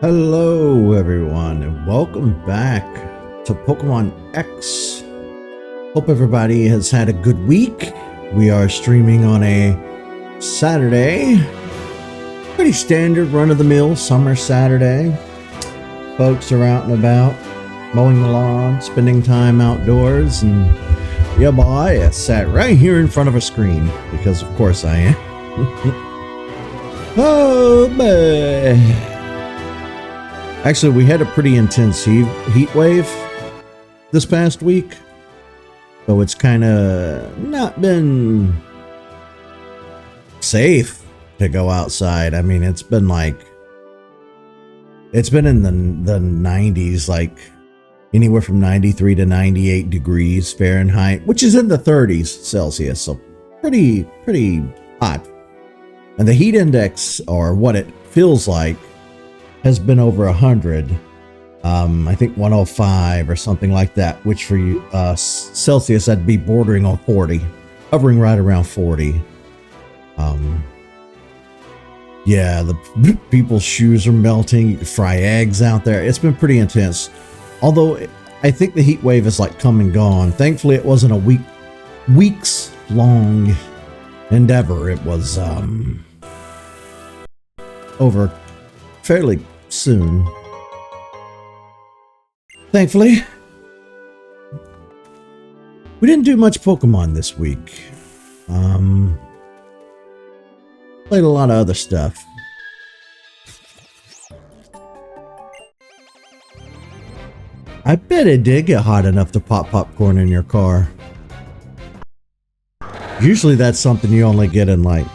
Hello everyone and welcome back to Pokemon X. Hope everybody has had a good week. We are streaming on a Saturday. Pretty standard run-of-the-mill summer Saturday. Folks are out and about, mowing the lawn, spending time outdoors, and yeah boy, I sat right here in front of a screen because of course I am. Oh boy. Actually, we had a pretty intense heat wave this past week, so it's kind of not been safe to go outside. I mean, it's been in the 90s, like anywhere from 93 to 98 degrees Fahrenheit, which is in the 30s Celsius, so pretty hot. And the heat index, or what it feels like, has been over 100. I think 105 or something like that, which for you, Celsius, that'd be bordering on 40, hovering right around 40. Yeah, the people's shoes are melting. You can fry eggs out there. It's been pretty intense. Although I think the heat wave is like come and gone. Thankfully, it wasn't a weeks long endeavor. It was over fairly soon, thankfully. We didn't do much Pokemon this week. Played a lot of other stuff. I bet it did get hot enough to pop popcorn in your car. Usually that's something you only get in like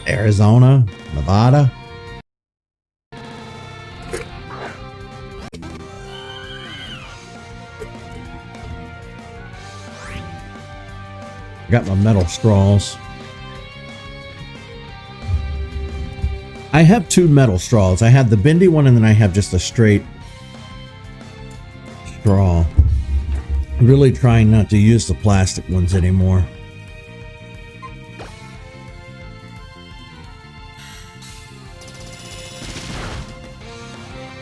Arizona, Nevada. Got my metal straws. I have two metal straws. I have the bendy one and then I have just a straight straw. I'm really trying not to use the plastic ones anymore.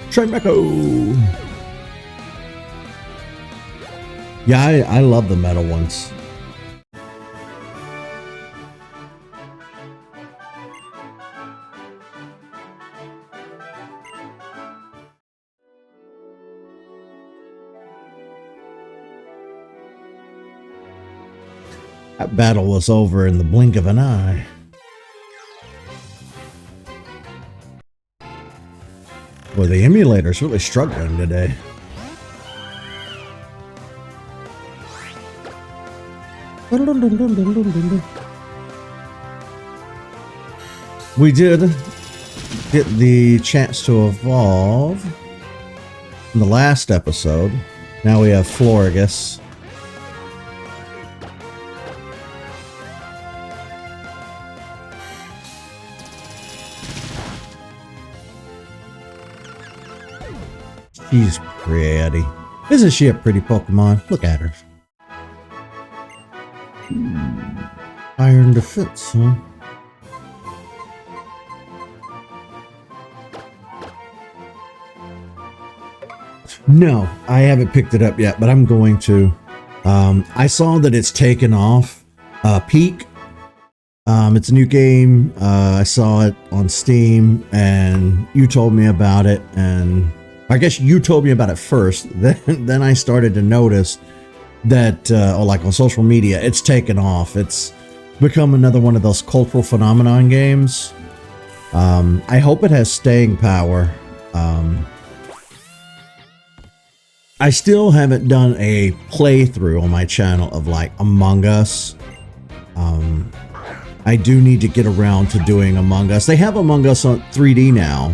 Trimeco! Yeah, I love the metal ones. That battle was over in the blink of an eye. Boy, the emulator's really struggling today. We did get the chance to evolve in the last episode. Now we have Florigus. She's pretty. Isn't she a pretty Pokemon? Look at her. Iron defense, huh? No, I haven't picked it up yet, but I'm going to. I saw that it's taken off. Peak. It's a new game. I saw it on Steam, and you told me about it, and I guess you told me about it first. Then I started to notice that, like on social media, it's taken off. It's become another one of those cultural phenomenon games. I hope it has staying power. I still haven't done a playthrough on my channel of like Among Us. I do need to get around to doing Among Us. They have Among Us on 3D now,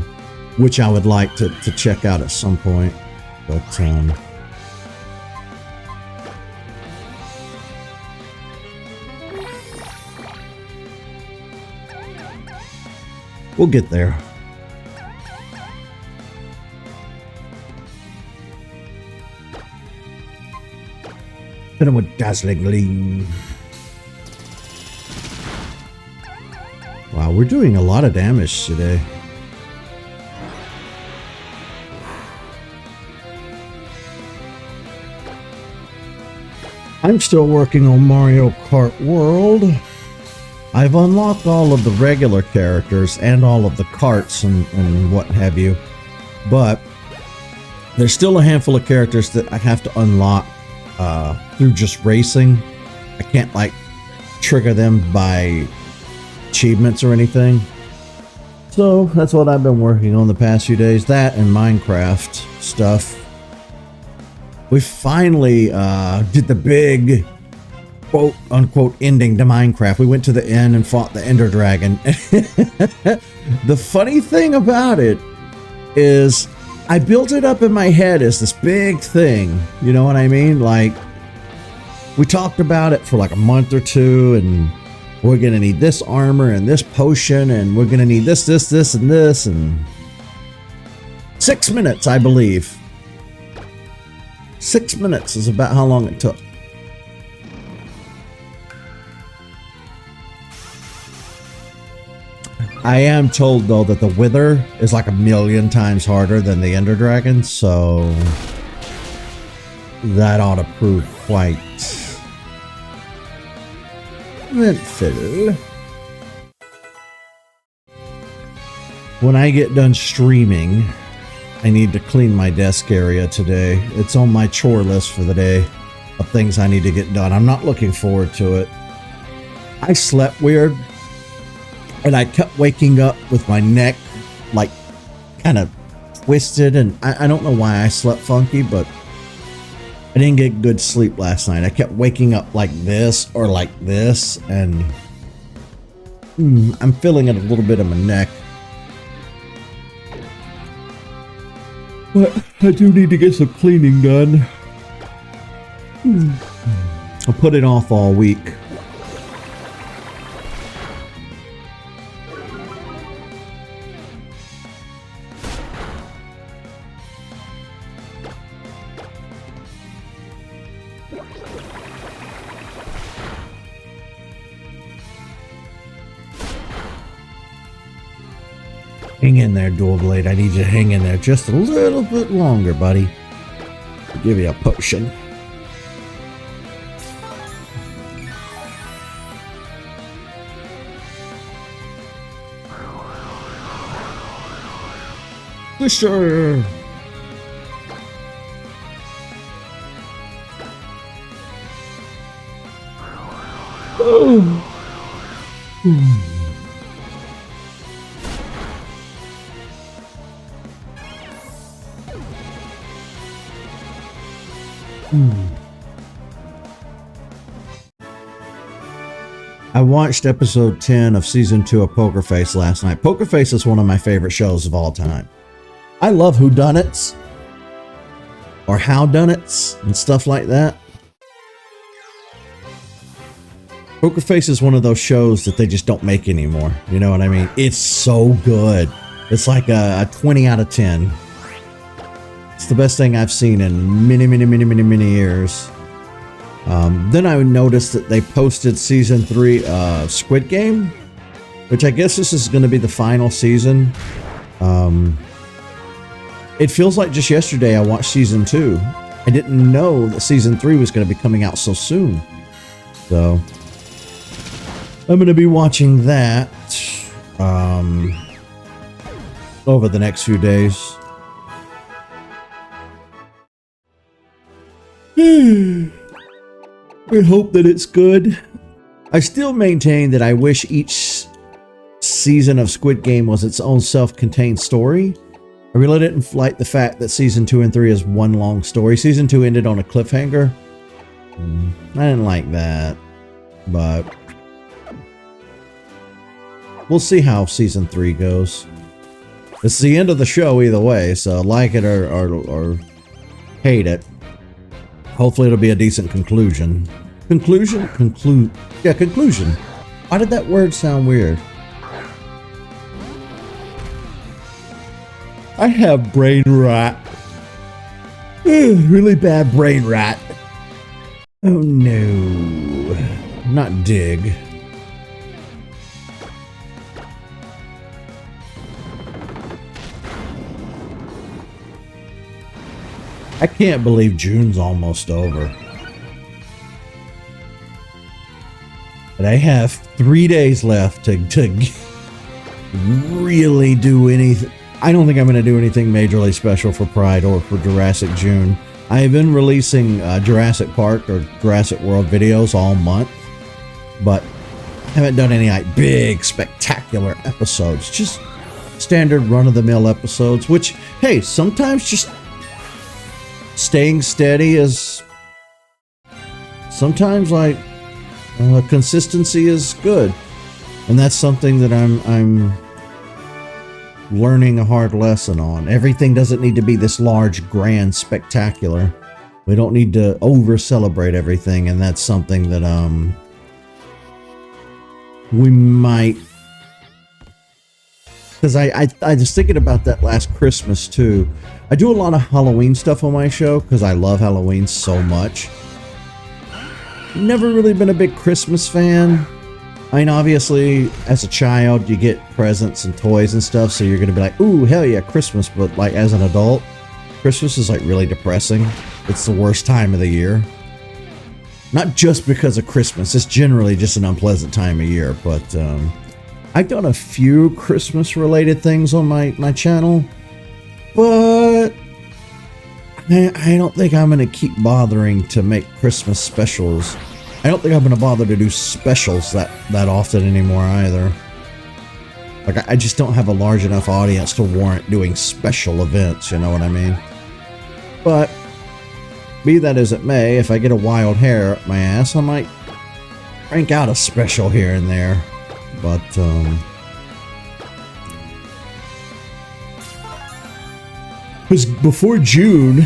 which I would like to check out at some point. But we'll get there. Hit him with Dazzling Gleam. Wow, we're doing a lot of damage today. I'm still working on Mario Kart World. I've unlocked all of the regular characters and all of the carts and what have you, but there's still a handful of characters that I have to unlock through just racing. I can't like trigger them by achievements or anything. So that's what I've been working on the past few days. That and Minecraft stuff. We finally did the big quote unquote ending to Minecraft. We went to the end and fought the Ender Dragon. The funny thing about it is I built it up in my head as this big thing. You know what I mean? Like, we talked about it for like a month or two, and we're going to need this armor and this potion, and we're going to need this, and this, and 6 minutes, I believe. 6 minutes is about how long it took. I am told, though, that the Wither is like 1,000,000 times harder than the Ender Dragon, so that ought to prove quite eventful. When I get done streaming, I need to clean my desk area today. It's on my chore list for the day of things I need to get done. I'm not looking forward to it. I slept weird, and I kept waking up with my neck like kind of twisted, and I don't know why I slept funky, but I didn't get good sleep last night. I kept waking up like this or like this, and I'm feeling it a little bit in my neck. But I do need to get some cleaning done. I'll put it off all week. Hang in there, Dual Blade. I need you to hang in there just a little bit longer, buddy. I'll give you a potion. Sure. Oh. I watched episode 10 of season 2 of Poker Face last night. Poker Face is one of my favorite shows of all time. I love whodunits or howdunnits and stuff like that. Poker Face is one of those shows that they just don't make anymore. You know what I mean? It's so good. It's like a 20 out of 10. It's the best thing I've seen in many years. Then I noticed that they posted season 3 of Squid Game, which I guess this is going to be the final season. It feels like just yesterday I watched season 2. I didn't know that season 3 was going to be coming out so soon. So I'm going to be watching that over the next few days. I hope that it's good. I still maintain that I wish each season of Squid Game was its own self-contained story. I really didn't like the fact that season 2 and 3 is one long story. Season 2 ended on a cliffhanger. I didn't like that, but we'll see how season 3 goes. It's the end of the show either way, so like it or hate it. Hopefully it'll be a decent conclusion. Conclusion? Conclusion. Why did that word sound weird? I have brain rot. Really bad brain rot. Oh no. Not dig. I can't believe June's almost over. But I have 3 days left to really do anything. I don't think I'm going to do anything majorly special for Pride or for Jurassic June. I have been releasing Jurassic Park or Jurassic World videos all month, but I haven't done any like big, spectacular episodes. Just standard run-of-the-mill episodes, which, hey, sometimes just staying steady is... Sometimes, like, consistency is good. And that's something that I'm learning a hard lesson on. Everything doesn't need to be this large, grand, spectacular. We don't need to over-celebrate everything, and that's something that, we might... Because I was thinking about that last Christmas, too. I do a lot of Halloween stuff on my show, because I love Halloween so much. Never really been a big Christmas fan. I mean, obviously, as a child, you get presents and toys and stuff, so you're going to be like, ooh, hell yeah, Christmas. But, like, as an adult, Christmas is, like, really depressing. It's the worst time of the year. Not just because of Christmas. It's generally just an unpleasant time of year. But, I've done a few Christmas-related things on my channel. But I don't think I'm going to keep bothering to make Christmas specials. I don't think I'm going to bother to do specials that often anymore either. Like, I just don't have a large enough audience to warrant doing special events, you know what I mean? But, be that as it may, if I get a wild hair up my ass, I might crank out a special here and there. But, because before June,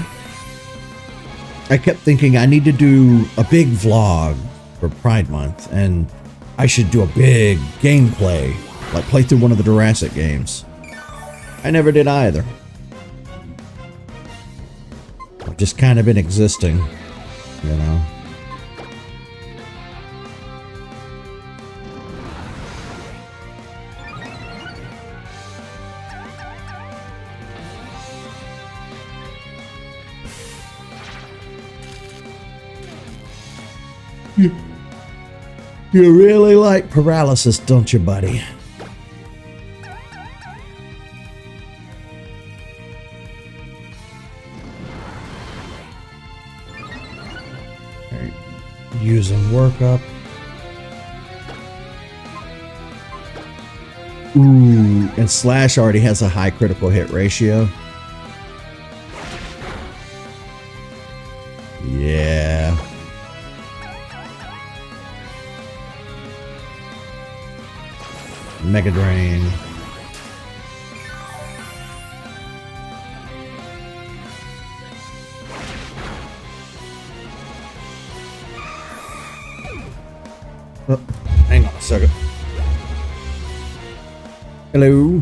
I kept thinking I need to do a big vlog for Pride Month, and I should do a big gameplay, like play through one of the Jurassic games. I never did either. I've just kind of been existing, you know. You really like paralysis, don't you, buddy? Alright, using workup. Ooh, and Slash already has a high critical hit ratio. Yeah. Mega Drain. Oh, hang on a second. Hello.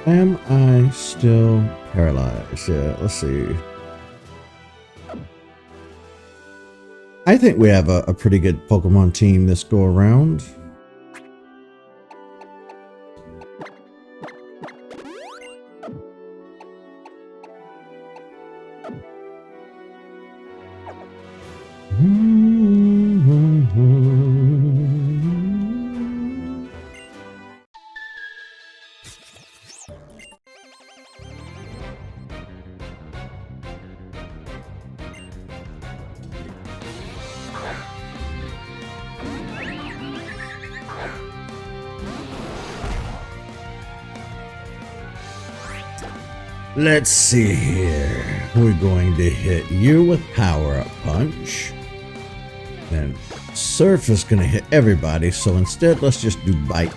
Am I still paralyzed? Yeah, let's see. I think we have a pretty good Pokemon team this go around. Let's see here. We're going to hit you with Power Up Punch. And Surf is going to hit everybody, so instead let's just do Bite.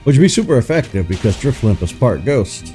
Which would be super effective because Drifloon is part Ghost.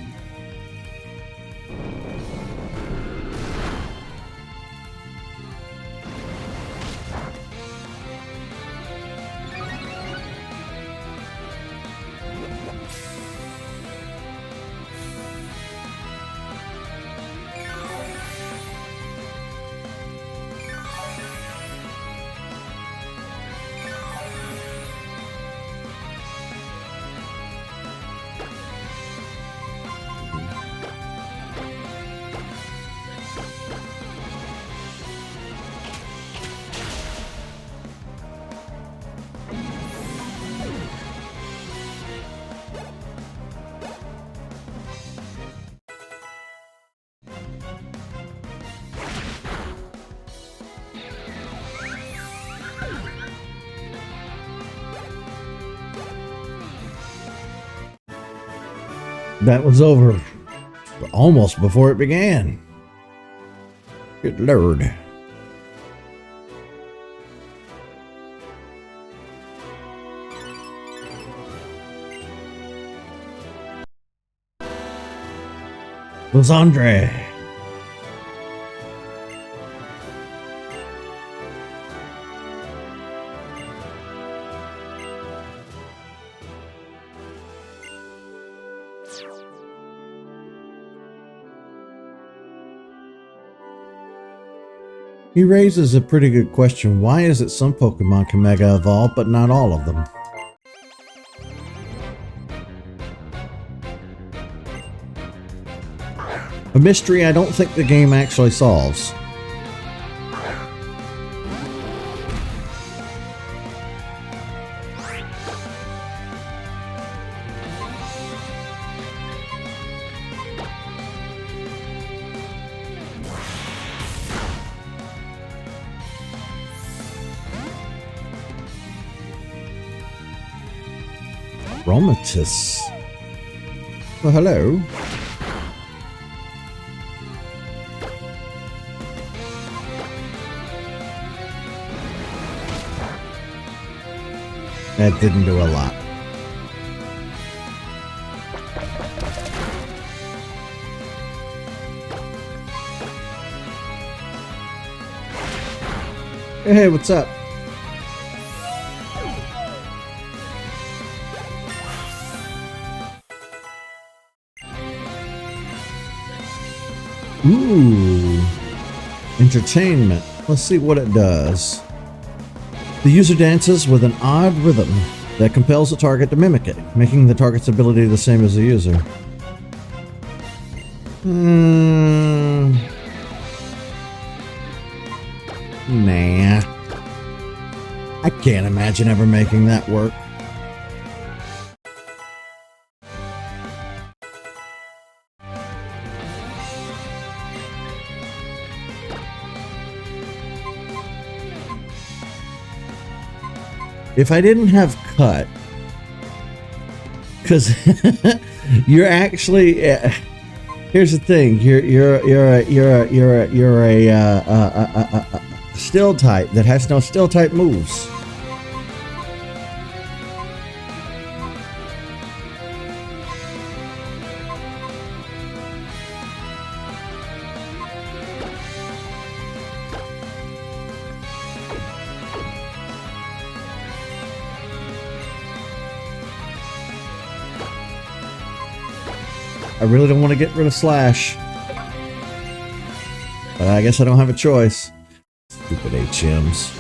That was over almost before it began. Good lord. Lysandre. He raises a pretty good question. Why is it some Pokemon can Mega Evolve, but not all of them? A mystery I don't think the game actually solves. Romatus. Well, hello. That didn't do a lot. Hey, what's up? Ooh. Entertainment. Let's see what it does. The user dances with an odd rhythm that compels the target to mimic it, making the target's ability the same as the user. Nah. I can't imagine ever making that work. If I didn't have cut, because you're actually here's the thing, you're a still type that has no still type moves. I really don't want to get rid of Slash, but I guess I don't have a choice. Stupid HMs.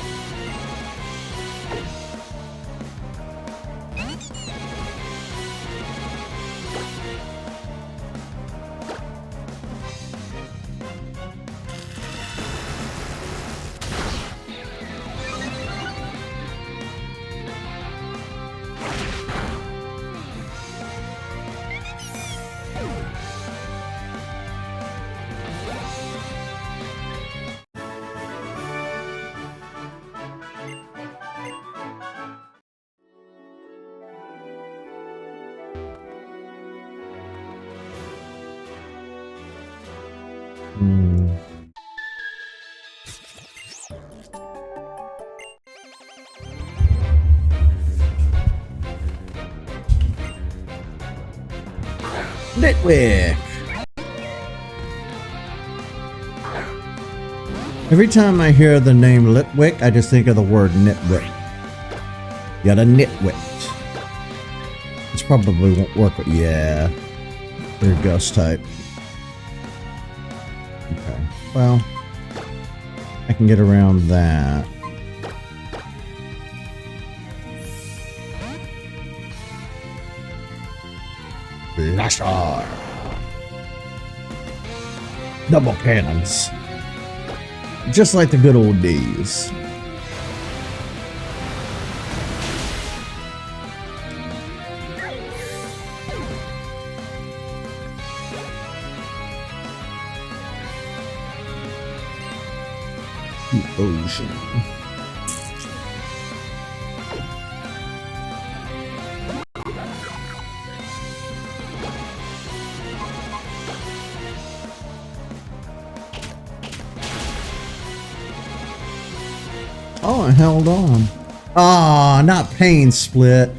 Litwick. Every time I hear the name Litwick, I just think of the word nitwick. You got a nitwick. This probably won't work, but yeah. They're ghost type. Okay. Well, I can get around that. Blaster! Double cannons. Just like the good old days. The ocean. Oh, I held on. Ah, not pain split.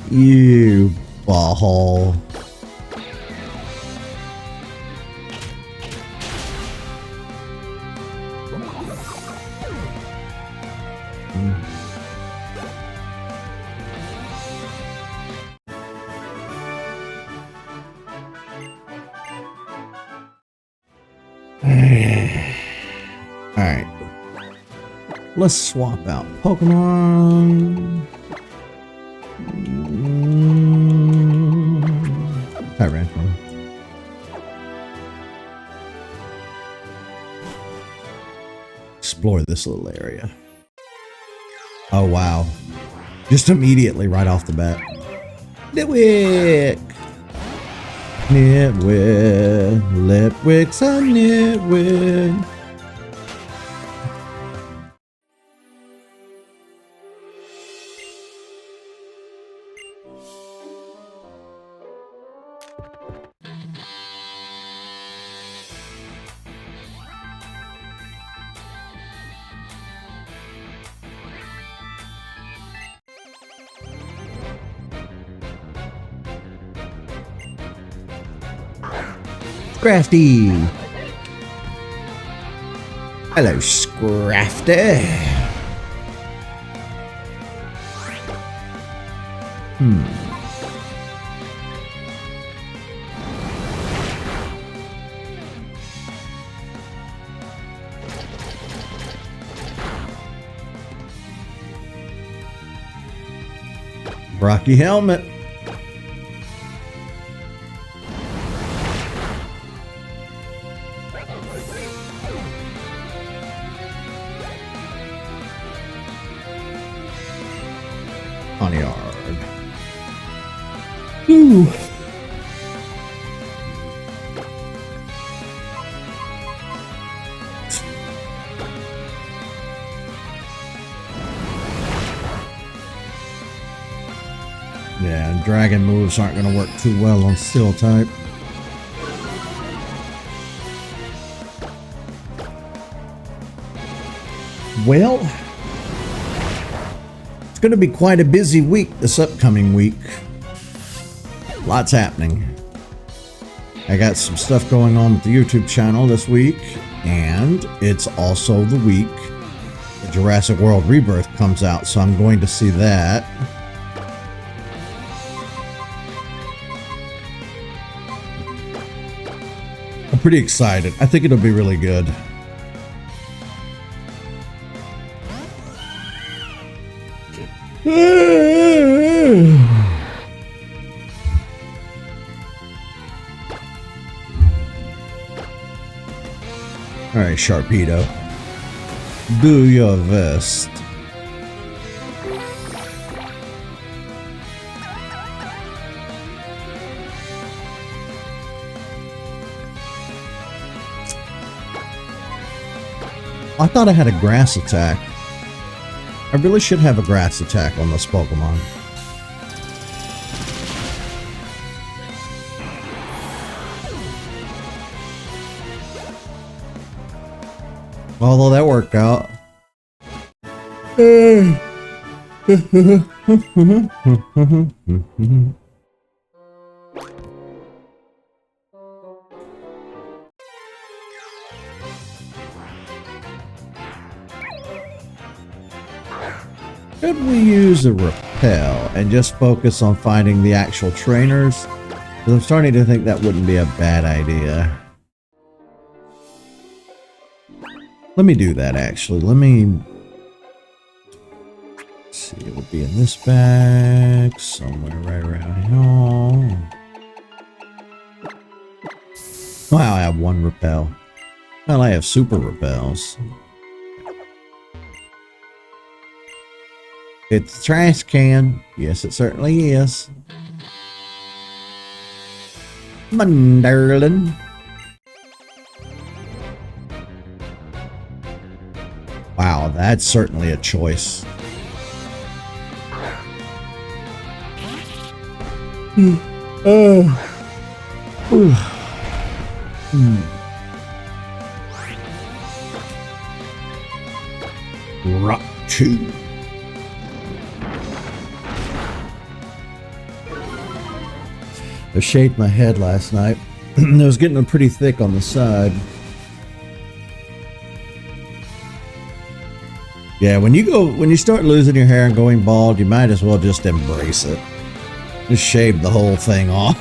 You butthole. Alright. Let's swap out Pokemon. Tyrantrum. Explore this little area. Oh wow. Just immediately right off the bat. Nitwick! Nitwick. Litwick's a nitwick. Scrafty. Hello, Scrafty. Rocky helmet. Poniard. Ooh. Yeah, dragon moves aren't going to work too well on Steel type. Well, it's going to be quite a busy week this upcoming week. Lots happening. I got some stuff going on with the YouTube channel this week, and it's also the week the Jurassic World Rebirth comes out, so I'm going to see that. I'm pretty excited. I think it'll be really good. Alright, Sharpedo. Do your best. I thought I had a grass attack. I really should have a grass attack on this Pokemon. Although that worked out. Could we use a repel and just focus on finding the actual trainers? Because I'm starting to think that wouldn't be a bad idea. Let me do that actually. Let me see, it would be in this bag somewhere right around here. Wow, I have one repel. Well, I have super repels. It's a trash can. Yes, it certainly is. Munderlin. Wow, that's certainly a choice. 2. I shaved my head last night. It was getting pretty thick on the side. Yeah, when you start losing your hair and going bald, you might as well just embrace it. Just shave the whole thing off.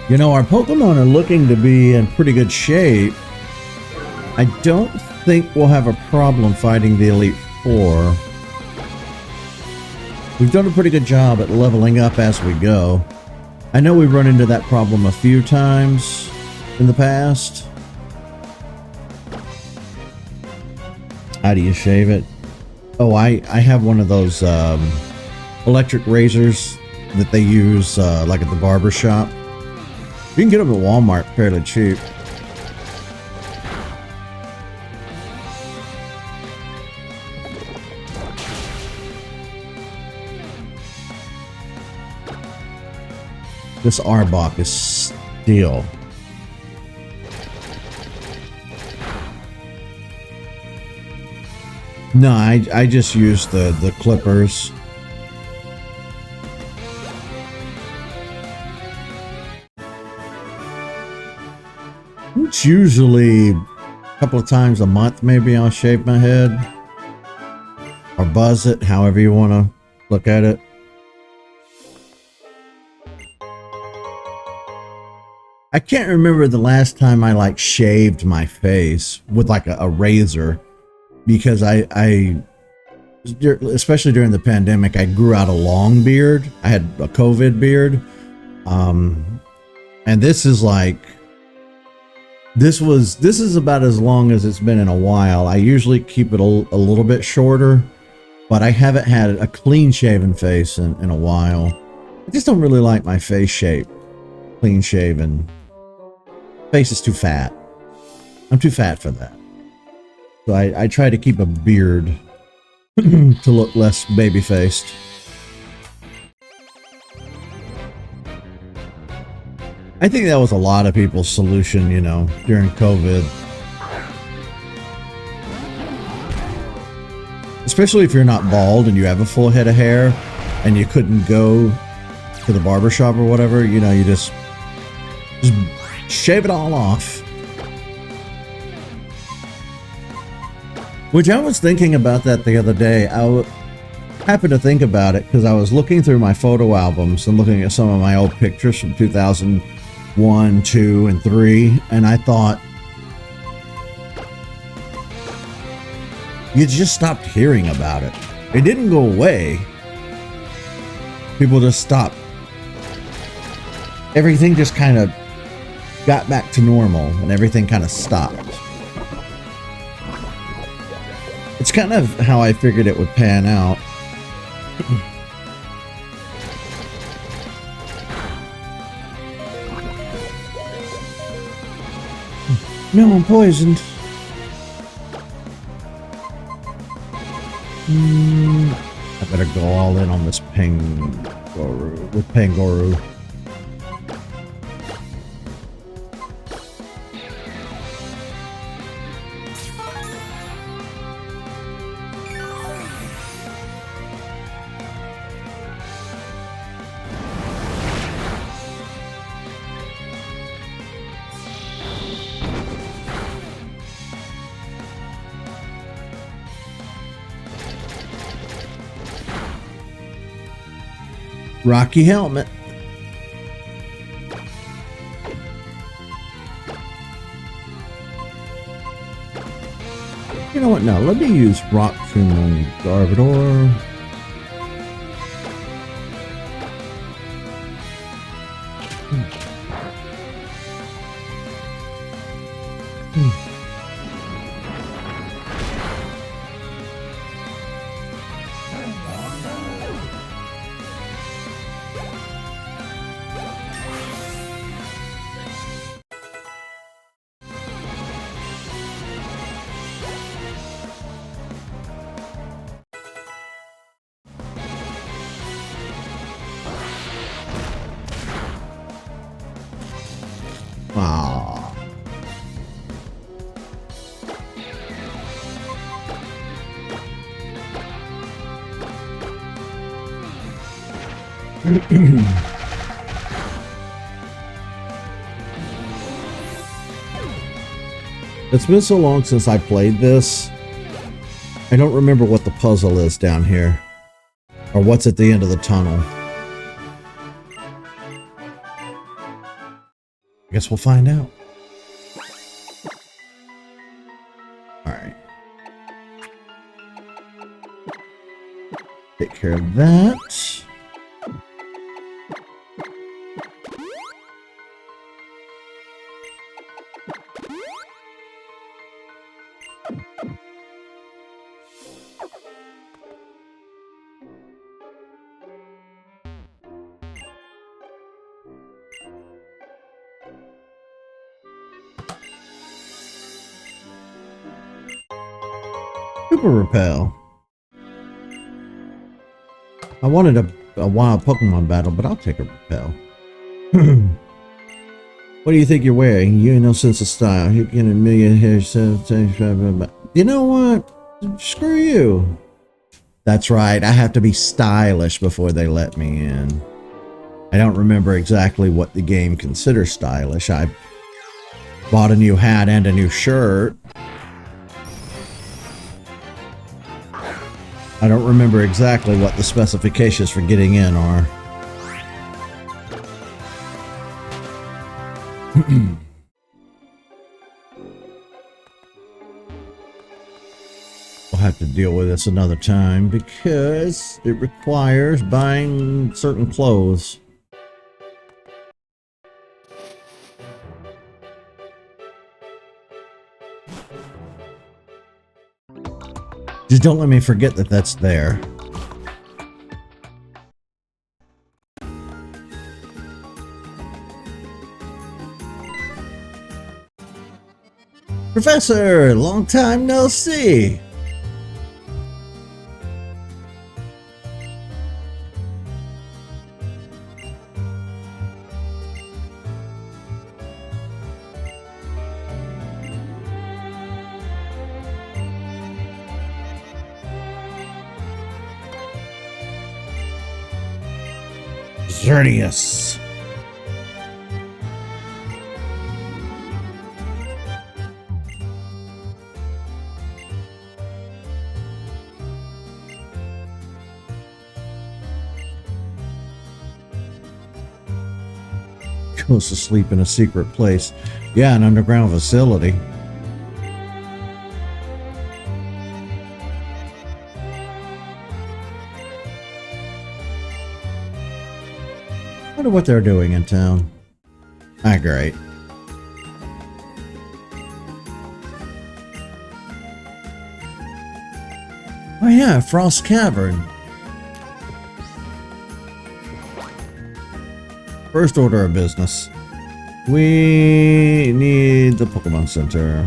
You know, our Pokemon are looking to be in pretty good shape. I don't think we'll have a problem fighting the Elite Four. We've done a pretty good job at leveling up as we go. I know we've run into that problem a few times in the past. How do you shave it? Oh, I have one of those electric razors that they use like at the barber shop. You can get them at Walmart fairly cheap. This Arbok is steel. No, I just use the clippers. It's usually a couple of times a month, maybe I'll shave my head. Or buzz it, however you want to look at it. I can't remember the last time I like shaved my face with like a razor, because I especially during the pandemic, I grew out a long beard. I had a COVID beard. And this is like, this is about as long as it's been in a while. I usually keep it a little bit shorter, but I haven't had a clean shaven face in a while. I just don't really like my face shape. Clean shaven. Face is too fat. I'm too fat for that. So I try to keep a beard to look less baby-faced. I think that was a lot of people's solution, you know, during COVID. Especially if you're not bald and you have a full head of hair and you couldn't go to the barbershop or whatever, you know, you just shave it all off. Which I was thinking about that the other day. I happened to think about it because I was looking through my photo albums and looking at some of my old pictures from 2001, 2, and 3, and I thought, you just stopped hearing about it. It didn't go away. People just stopped. Everything just kind of got back to normal and everything kind of stopped. It's kind of how I figured it would pan out. No, I'm poisoned. I better go all in on this Pangoru with Pangoru. Rocky helmet. You know what? Now let me use Rock Tomb on Garbodor. It's been so long since I played this. I don't remember what the puzzle is down here. Or what's at the end of the tunnel. I guess we'll find out. Alright. Take care of that. Super Repel. I wanted a wild Pokemon battle, but I'll take a Repel. What do you think you're wearing? You have no sense of style. You're getting a million hairs. You know what? Screw you. That's right. I have to be stylish before they let me in. I don't remember exactly what the game considers stylish. I bought a new hat and a new shirt. I don't remember exactly what the specifications for getting in are. We'll have to deal with this another time because it requires buying certain clothes. Just don't let me forget that that's there. Professor, long time no see. Xerneas. Goes to sleep in a secret place. Yeah, an underground facility. Wonder what they're doing in town. Ah, great. Oh yeah, Frost Cavern. First order of business. We need the Pokemon Center.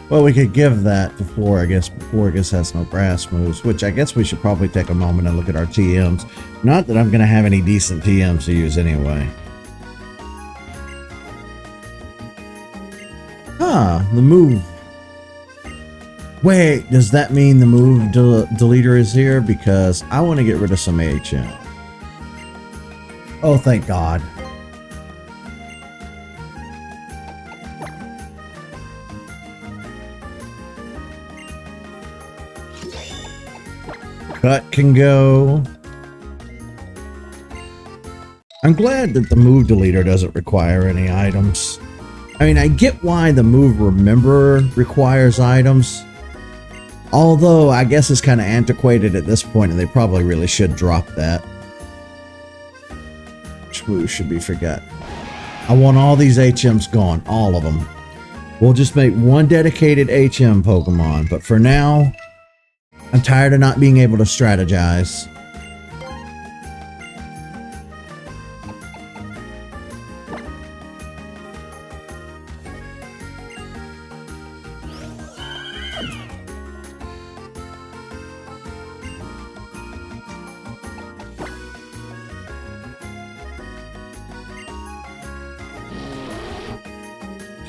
Well, we could give that to Flora, I guess, before it has no grass moves, which I guess we should probably take a moment and look at our TMs. Not that I'm going to have any decent TMs to use anyway. Ah, the move. Wait, does that mean the move deleter is here? Because I want to get rid of some HM. Oh, thank God. Cut can go. I'm glad that the move deleter doesn't require any items. I mean, I get why the move remember requires items. Although, I guess it's kind of antiquated at this point, and they probably really should drop that. Which move should be forgot. I want all these HMs gone. All of them. We'll just make one dedicated HM Pokemon. But for now, I'm tired of not being able to strategize.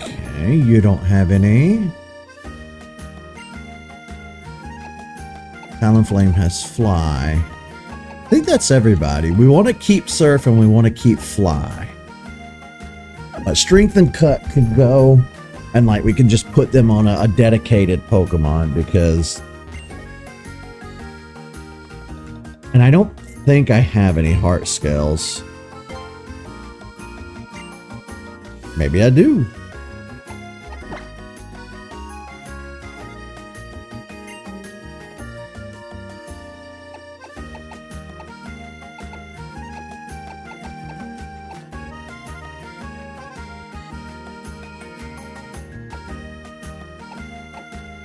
Okay, you don't have any. Talonflame has fly. I think that's everybody. We want to keep surf and we want to keep fly. But strength and cut can go, and like we can just put them on a dedicated Pokemon because. And I don't think I have any heart scales. Maybe I do.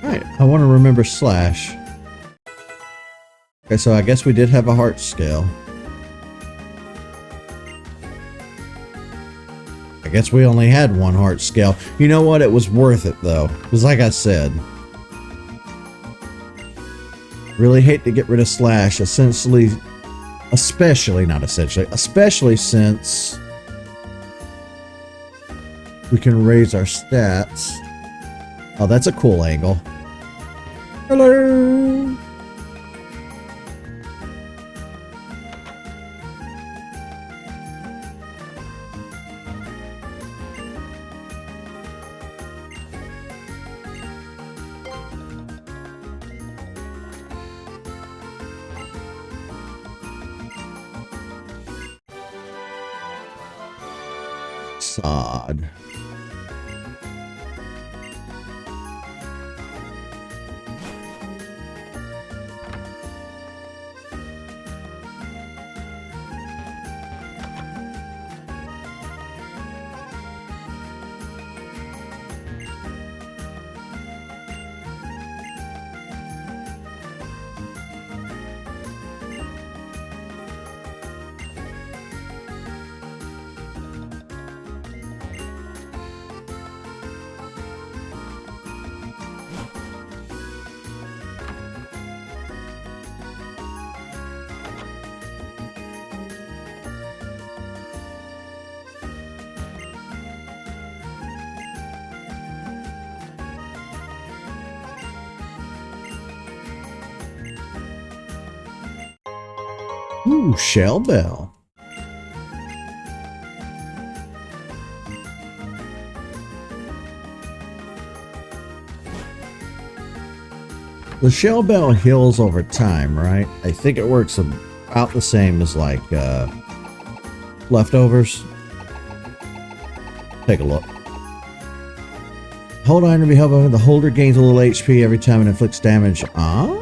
Alright, I want to remember Slash. Okay, so I guess we did have a heart scale. I guess we only had one heart scale. You know what? It was worth it, though. Because like I said, really hate to get rid of Slash, especially since we can raise our stats. Oh, that's a cool angle. Hello! Sod. Ooh, Shell Bell. The Shell Bell heals over time, right? I think it works about the same as like leftovers. Take a look. Hold on to be helpful. The holder gains a little HP every time it inflicts damage. Oh.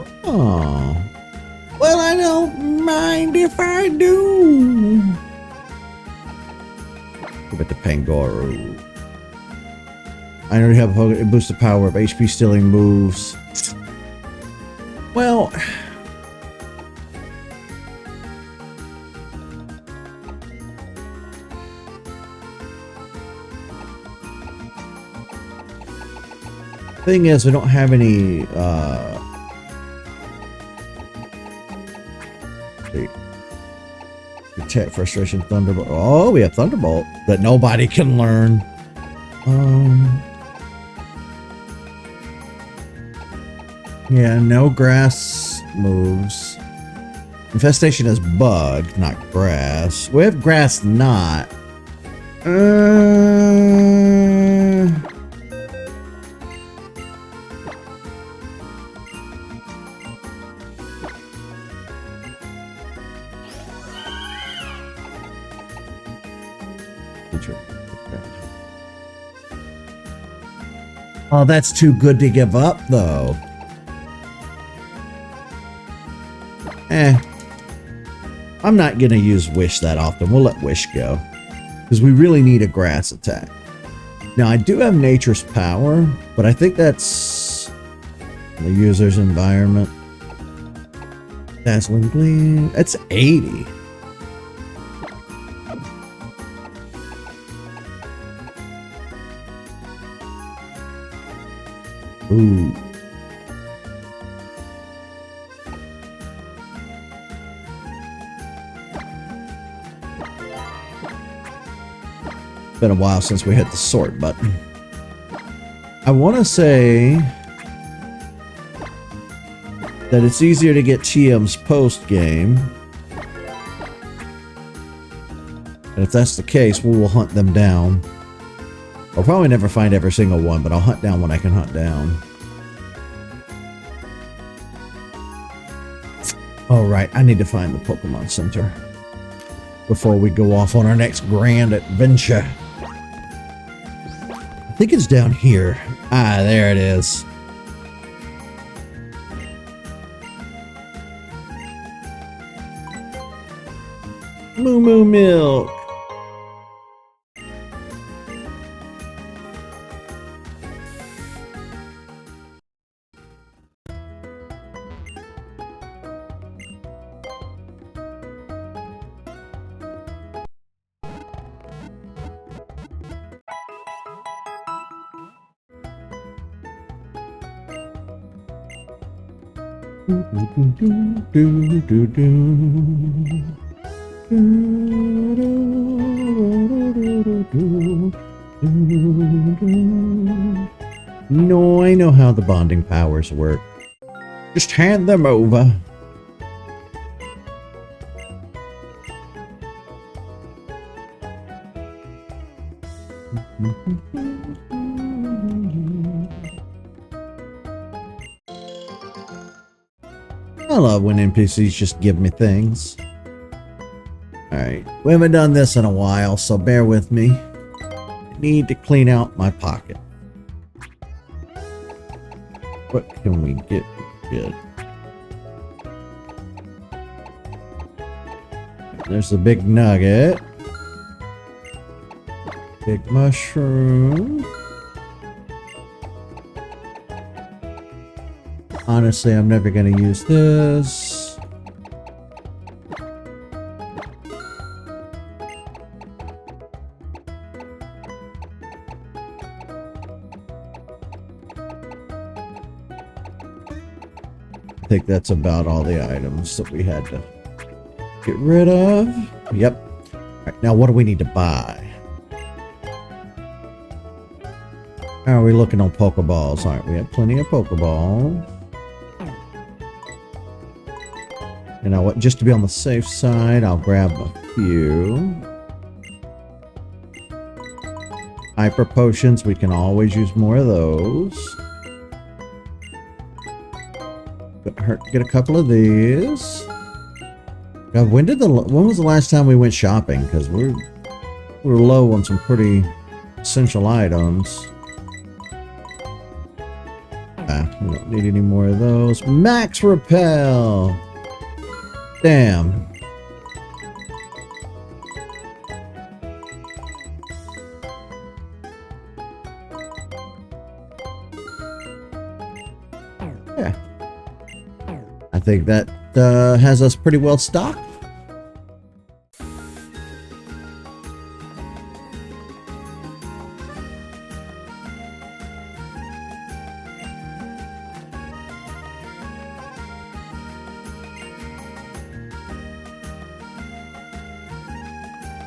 Well, I don't mind if I do. Give it to Pangoro. I already have a boost the power of HP stealing moves. Well, thing is, we don't have any Protect, Frustration, Thunderbolt. Oh, we have Thunderbolt that nobody can learn. Yeah, no grass moves. Infestation is bug, not grass. We have grass not. Oh, that's too good to give up, though. I'm not gonna use Wish that often. We'll let Wish go. Because we really need a grass attack. Now, I do have Nature's Power, but I think that's the user's environment. Dazzling Gleam. That's 80. Ooh. Been a while since we hit the sort button. I want to say that it's easier to get TMs post game. And if that's the case, we will hunt them down. I'll probably never find every single one, but I'll hunt down what I can hunt down. Alright, I need to find the Pokemon Center before we go off on our next grand adventure. I think it's down here. Ah, there it is. Moo Moo Milk. No, I know how the bonding powers work. Just hand them over. I love when NPCs just give me things. Alright, we haven't done this in a while, so bear with me. I need to clean out my pocket. What can we get good? There's the big nugget. Big mushroom. Honestly, I'm never going to use this. I think that's about all the items that we had to get rid of. Yep. All right, now what do we need to buy? How are we looking on Pokeballs? All right, we have plenty of Pokeballs. You know what? Just to be on the safe side, I'll grab a few. Hyper potions, we can always use more of those. Get a couple of these. God, when was the last time we went shopping? Because we're low on some pretty essential items. We don't need any more of those. Max Repel. Damn. Yeah. I think that has us pretty well stocked.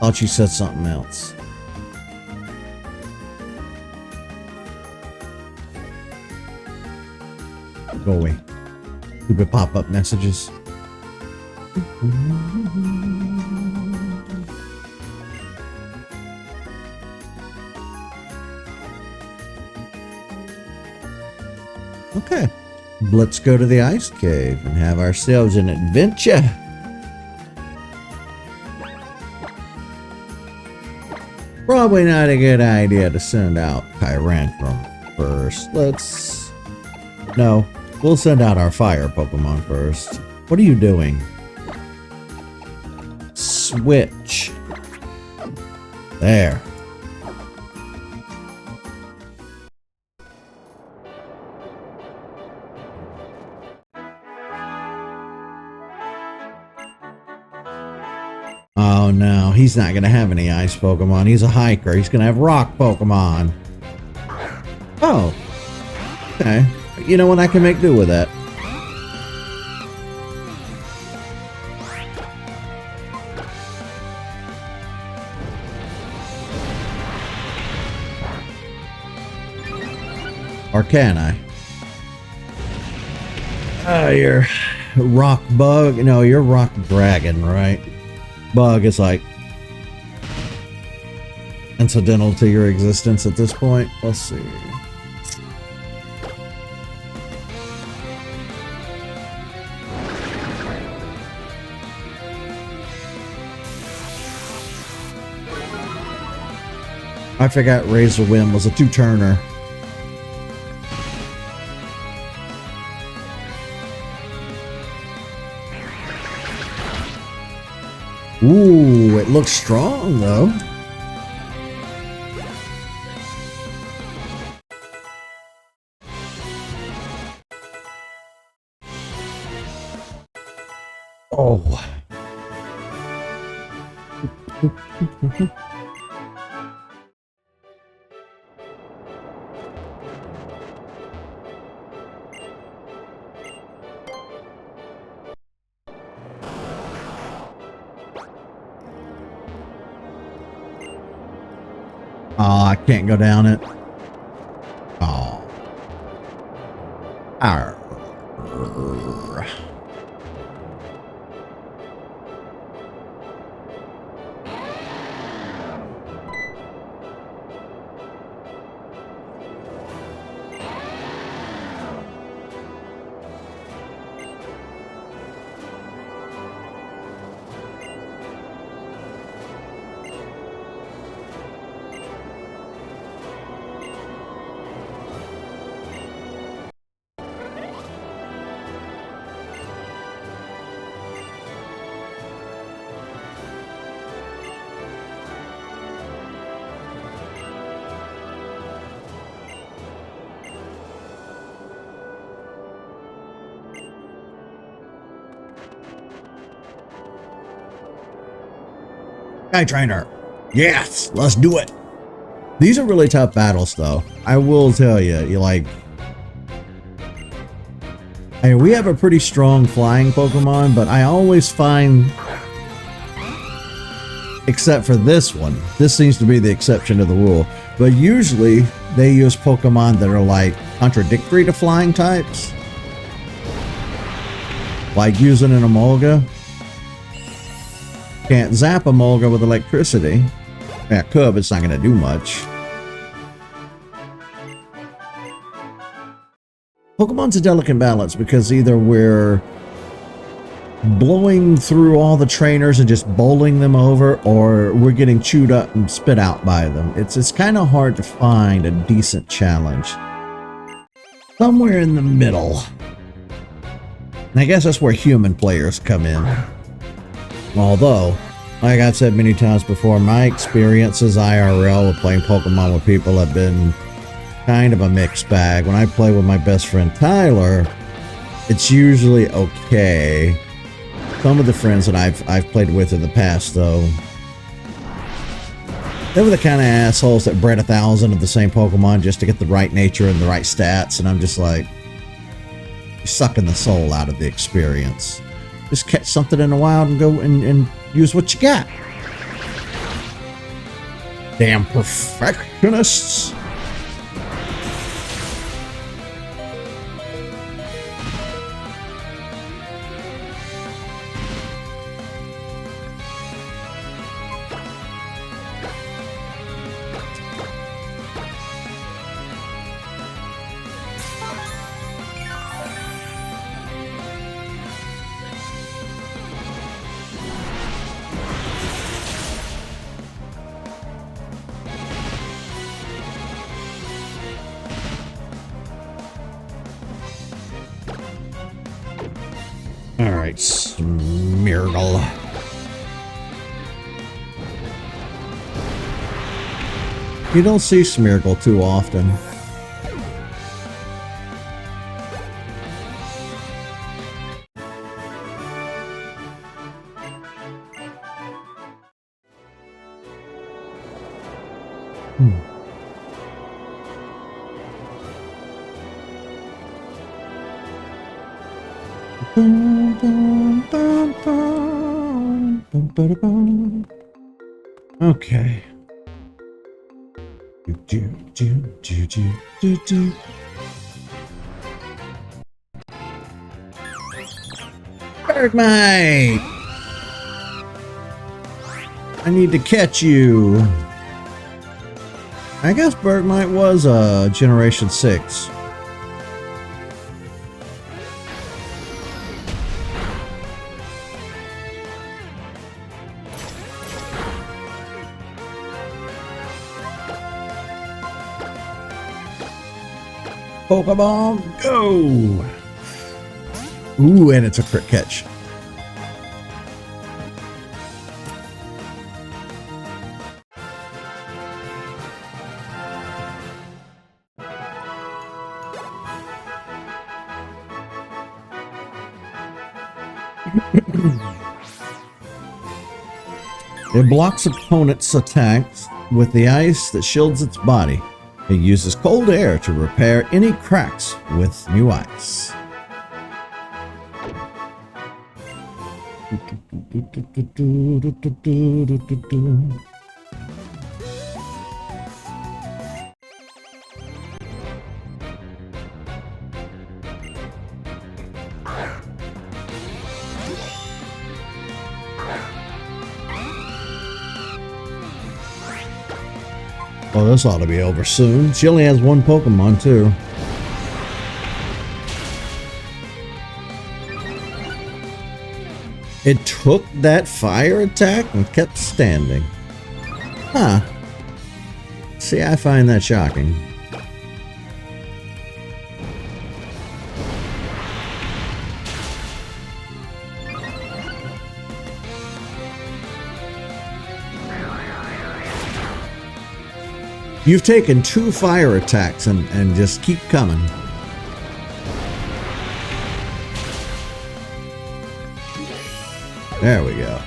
Thought you said something else. Go away. Stupid pop-up messages. Okay. Let's go to the ice cave and have ourselves an adventure. Probably not a good idea to send out Tyrantrum first. No, we'll send out our fire Pokemon first. What are you doing? Switch. There. Oh no, he's not gonna have any ice Pokemon. He's a hiker. He's gonna have rock Pokemon. Oh. Okay. You know what? I can make do with that. Or can I? You're rock bug. No, you're rock dragon, right? Bug is like incidental to your existence at this point. Let's see. I forgot Razor Wind was a two-turner. Ooh, it looks strong though. Oh. Oh, I can't go down it. Oh. Arr. Sky Trainer. Yes, let's do it. These are really tough battles though. I will tell you, we have a pretty strong flying Pokemon, but I always find, except for this one, this seems to be the exception to the rule, but usually they use Pokemon that are like contradictory to flying types. Like using an Emolga. Can't zap Emolga with electricity. Yeah, could, but it's not going to do much. Pokemon's a delicate balance because either we're blowing through all the trainers and just bowling them over, or we're getting chewed up and spit out by them. It's kind of hard to find a decent challenge. Somewhere in the middle. And I guess that's where human players come in. Although, like I've said many times before, my experiences IRL with playing Pokemon with people have been kind of a mixed bag. When I play with my best friend Tyler, it's usually okay. Some of the friends that I've played with in the past, though, they were the kind of assholes that bred 1,000 of the same Pokemon just to get the right nature and the right stats, and I'm just like, you're sucking the soul out of the experience. Just catch something in the wild and go and use what you got. Damn perfectionists. Alright, Smeargle. You don't see Smeargle too often. Okay. Bergmite! I need to catch you. I guess Bergmite was Generation 6. Pokeball, go! Ooh, and it's a crit catch. It blocks opponent's attacks with the ice that shields its body. It uses cold air to repair any cracks with new ice. Oh, this ought to be over soon. She only has one Pokemon, too. It took that fire attack and kept standing. Huh. See, I find that shocking. You've taken 2 fire attacks and just keep coming. There we go.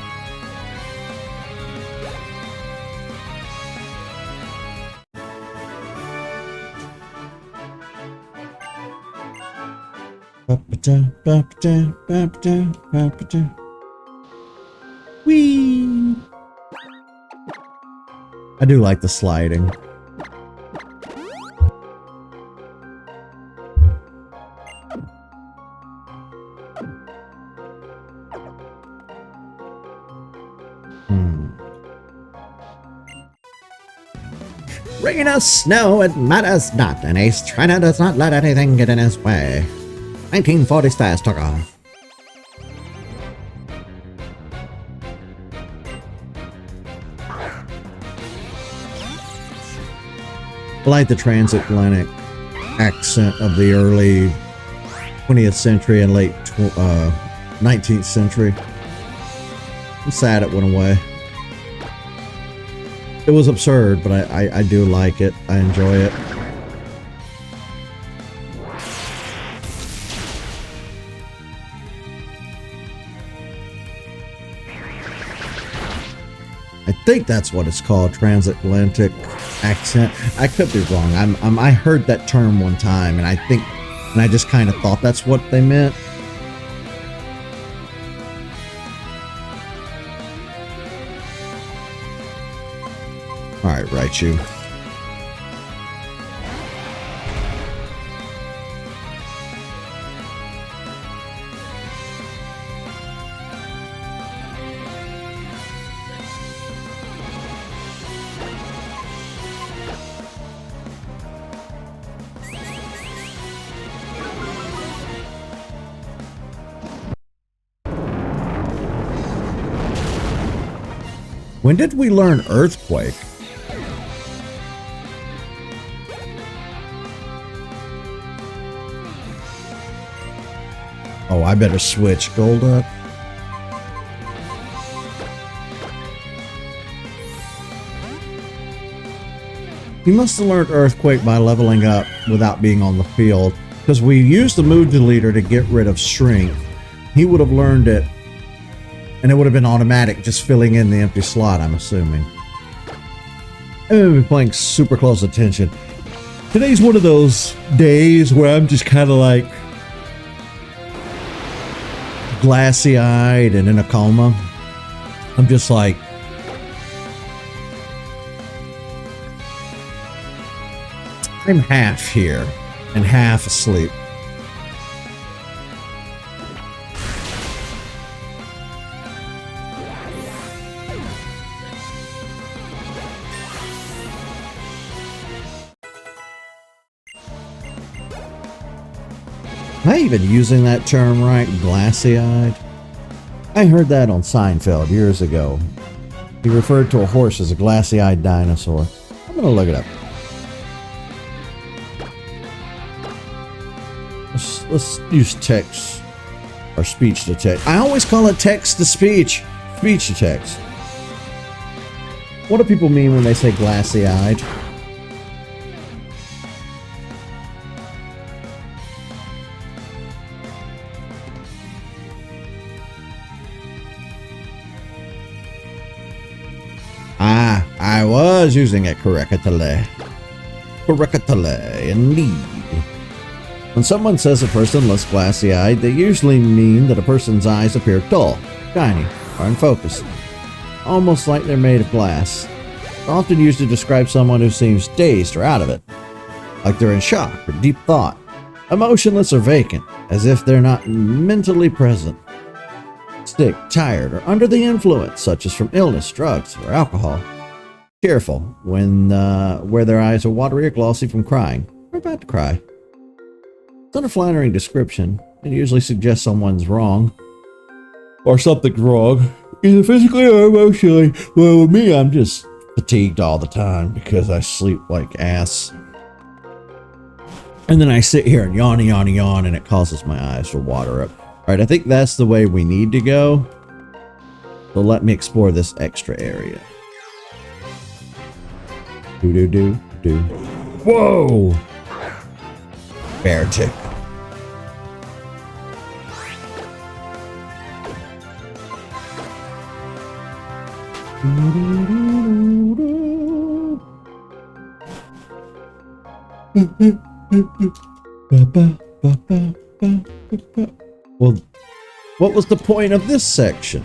Whee! I do like the sliding. Rain or snow, it matters not. An ace trainer does not let anything get in his way. 1940 stars took off. I like the transatlantic accent of the early 20th century and late 19th century. I'm sad it went away. It was absurd, but I do like it. I enjoy it. I think that's what it's called, transatlantic accent. I could be wrong. I heard that term one time, and I just kind of thought that's what they meant. All right, Raichu. When did we learn Earthquake? Oh, I better switch Golduck. He must have learned Earthquake by leveling up without being on the field, because we used the Mood Deleter to get rid of Strength. He would have learned it, and it would have been automatic, just filling in the empty slot, I'm assuming. I'm going to be paying super close attention. Today's one of those days where I'm just kind of like glassy-eyed and in a coma. I'm just like, I'm half here and half asleep. Am I even using that term right? Glassy-eyed? I heard that on Seinfeld years ago. He referred to a horse as a glassy-eyed dinosaur. I'm gonna look it up. Let's use text or speech to text. I always call it text to speech. Speech to text. What do people mean when they say glassy-eyed? Ah, I was using it correctly. Correctly, indeed. When someone says a person looks glassy-eyed, they usually mean that a person's eyes appear dull, shiny, or unfocused, almost like they're made of glass. It's often used to describe someone who seems dazed or out of it, like they're in shock or deep thought, emotionless or vacant, as if they're not mentally present, sick, tired, or under the influence, such as from illness, drugs, or alcohol. Cheerful, where their eyes are watery or glossy from crying, or about to cry. It's not a flattering description. It usually suggests someone's wrong, or something's wrong, either physically or emotionally. Well, with me, I'm just fatigued all the time because I sleep like ass. And then I sit here and yawn, and it causes my eyes to water up. All right, I think that's the way we need to go. So let me explore this extra area. Do. Whoa! Bear tick. Well, what was the point of this section?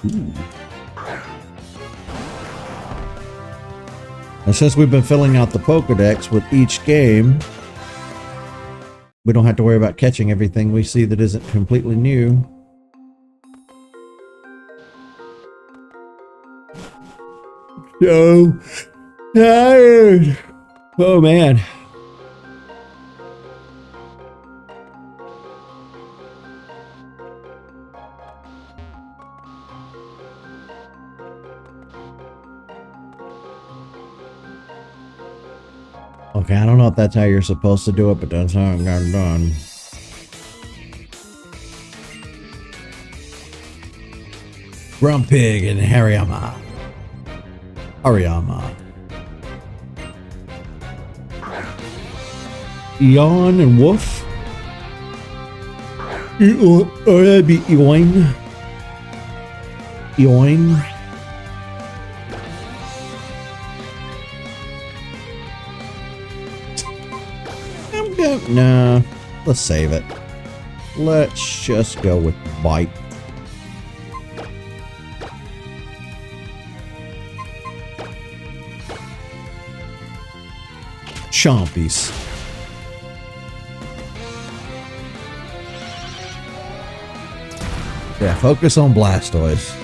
Ooh. And since we've been filling out the Pokédex with each game, we don't have to worry about catching everything we see that isn't completely new. So tired. Oh man. Okay, I don't know if that's how you're supposed to do it, but that's how it got done. Grumpig and Hariyama. Eon and Woof. Or that'd be Eoin. Nah, let's save it. Let's just go with Bite. Chompies. Yeah, focus on Blastoise.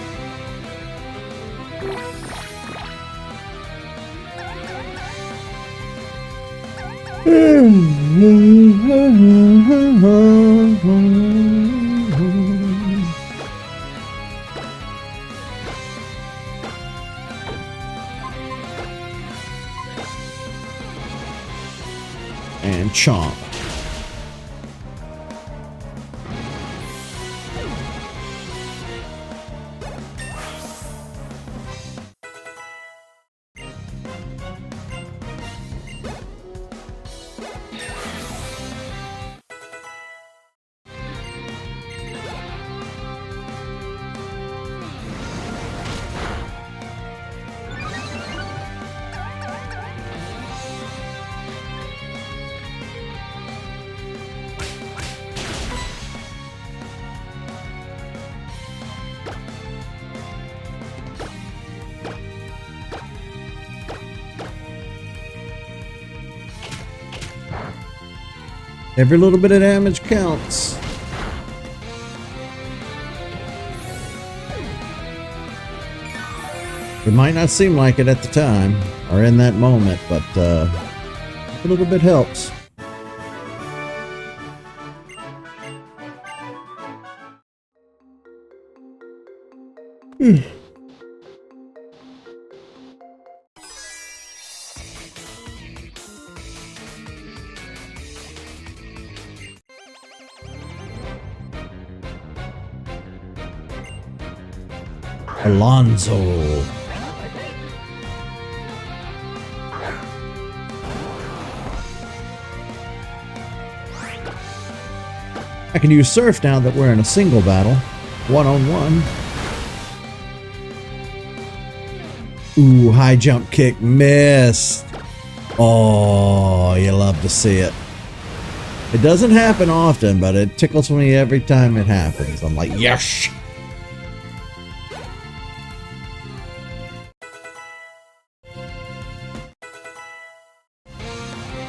And Chomp. Every little bit of damage counts. It might not seem like it at the time or in that moment, but a little bit helps. Alonzo. I can use Surf now that we're in a single battle. One-on-one. Ooh, high jump kick. Missed. Oh, you love to see it. It doesn't happen often, but it tickles me every time it happens. I'm like, yes!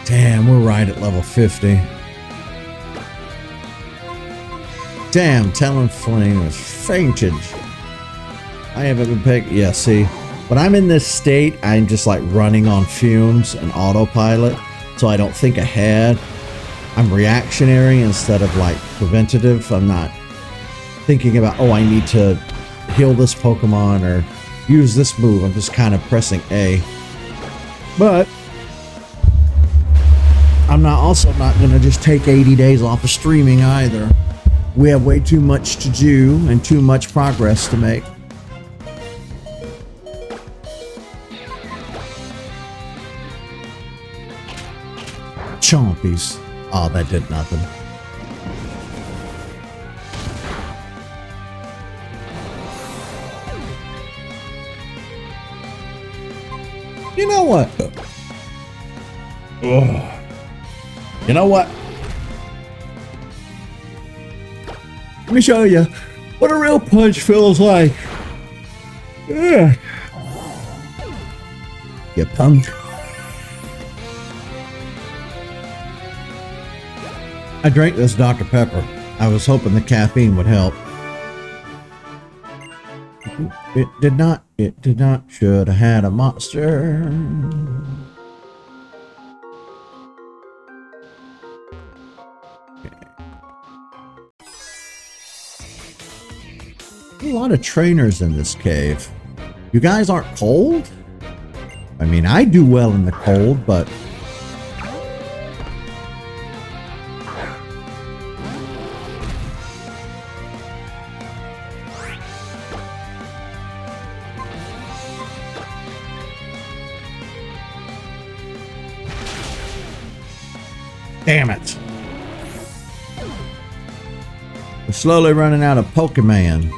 Damn, we're right at level 50. Damn, Talonflame has fainted. I haven't been picked. Yeah, see, when I'm in this state, I'm just like running on fumes and autopilot, so I don't think ahead. I'm reactionary instead of like preventative. I'm not thinking about, oh, I need to heal this Pokemon or use this move. I'm just kind of pressing A. But I'm also not going to just take 80 days off of streaming either. We have way too much to do and too much progress to make. Chompies. Oh, that did nothing. You know what? Ugh. You know what? Let me show you what a real punch feels like. Yeah. You punk. I drank this Dr. Pepper. I was hoping the caffeine would help. It did not. It did not. Should have had a monster. A lot of trainers in this cave. You guys aren't cold? I mean, I do well in the cold, but... Damn it. We're slowly running out of Pokemon.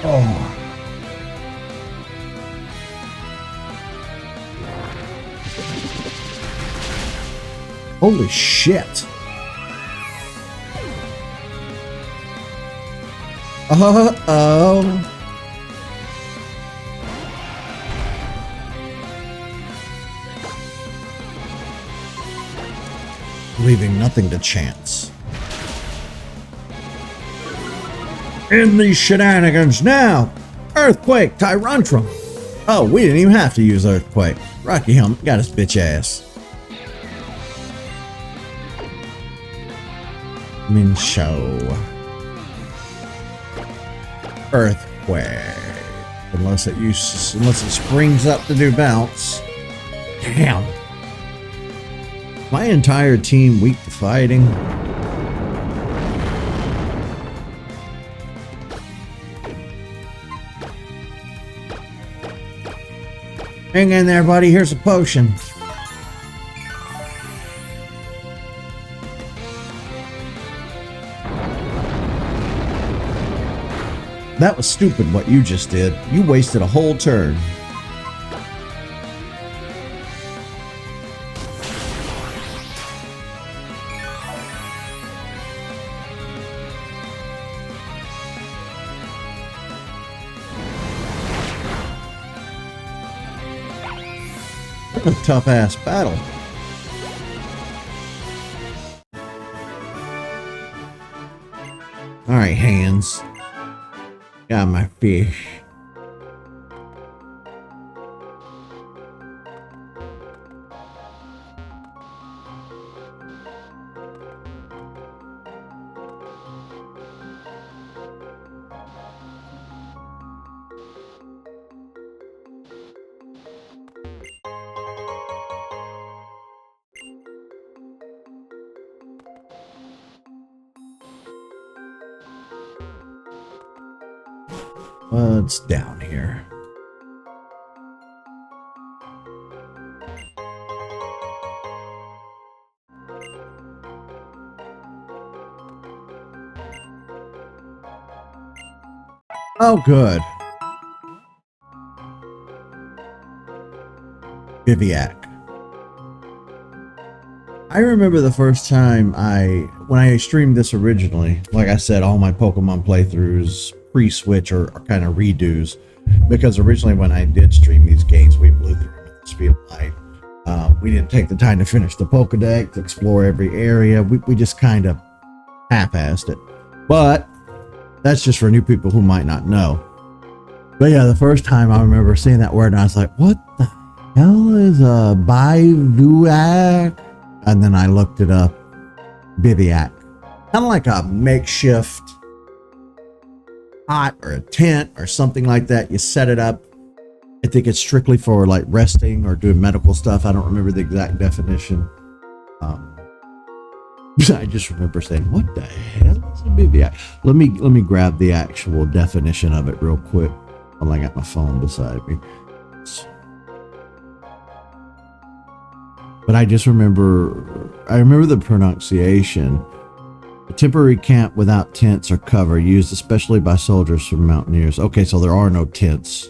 Oh. Holy shit. Uh-oh. Leaving nothing to chance. In these shenanigans now! Earthquake, Tyrantrum! Oh, we didn't even have to use Earthquake. Rocky Helmet got his bitch ass. Minshow. Earthquake. Unless it springs up to do bounce. Damn. My entire team weak to fighting. Hang in there, buddy. Here's a potion. That was stupid what you just did. You wasted a whole turn. What a tough ass battle. Alright, hands. Got my fish. What's down here? Oh, good. Bivouac. I remember the first time when I streamed this originally, like I said, all my Pokemon playthroughs pre-switch are kind of redos, because originally when I did stream these games, we blew through them at the speed of light. We didn't take the time to finish the Pokedex, explore every area. We just kind of half-assed it. But that's just for new people who might not know. But yeah, the first time I remember seeing that word, and I was like, what the hell is a bivouac? And then I looked it up. Bivouac. Kind of like a makeshift hut or a tent or something like that. You set it up. I think it's strictly for like resting or doing medical stuff. I don't remember the exact definition. I just remember saying, what the hell is a bivouac? Let me grab the actual definition of it real quick while I got my phone beside me. But I remember the pronunciation. A temporary camp without tents or cover, used especially by soldiers or mountaineers. Okay, so there are no tents.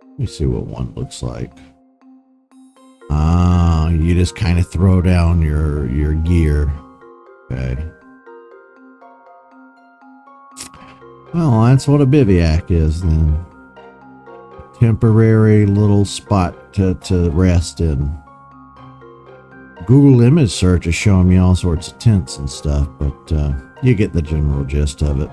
Let me see what one looks like. Ah, you just kind of throw down your gear. Okay. Well, that's what a bivouac is then. Temporary little spot to rest in. Google image search is showing me all sorts of tents and stuff, but you get the general gist of it.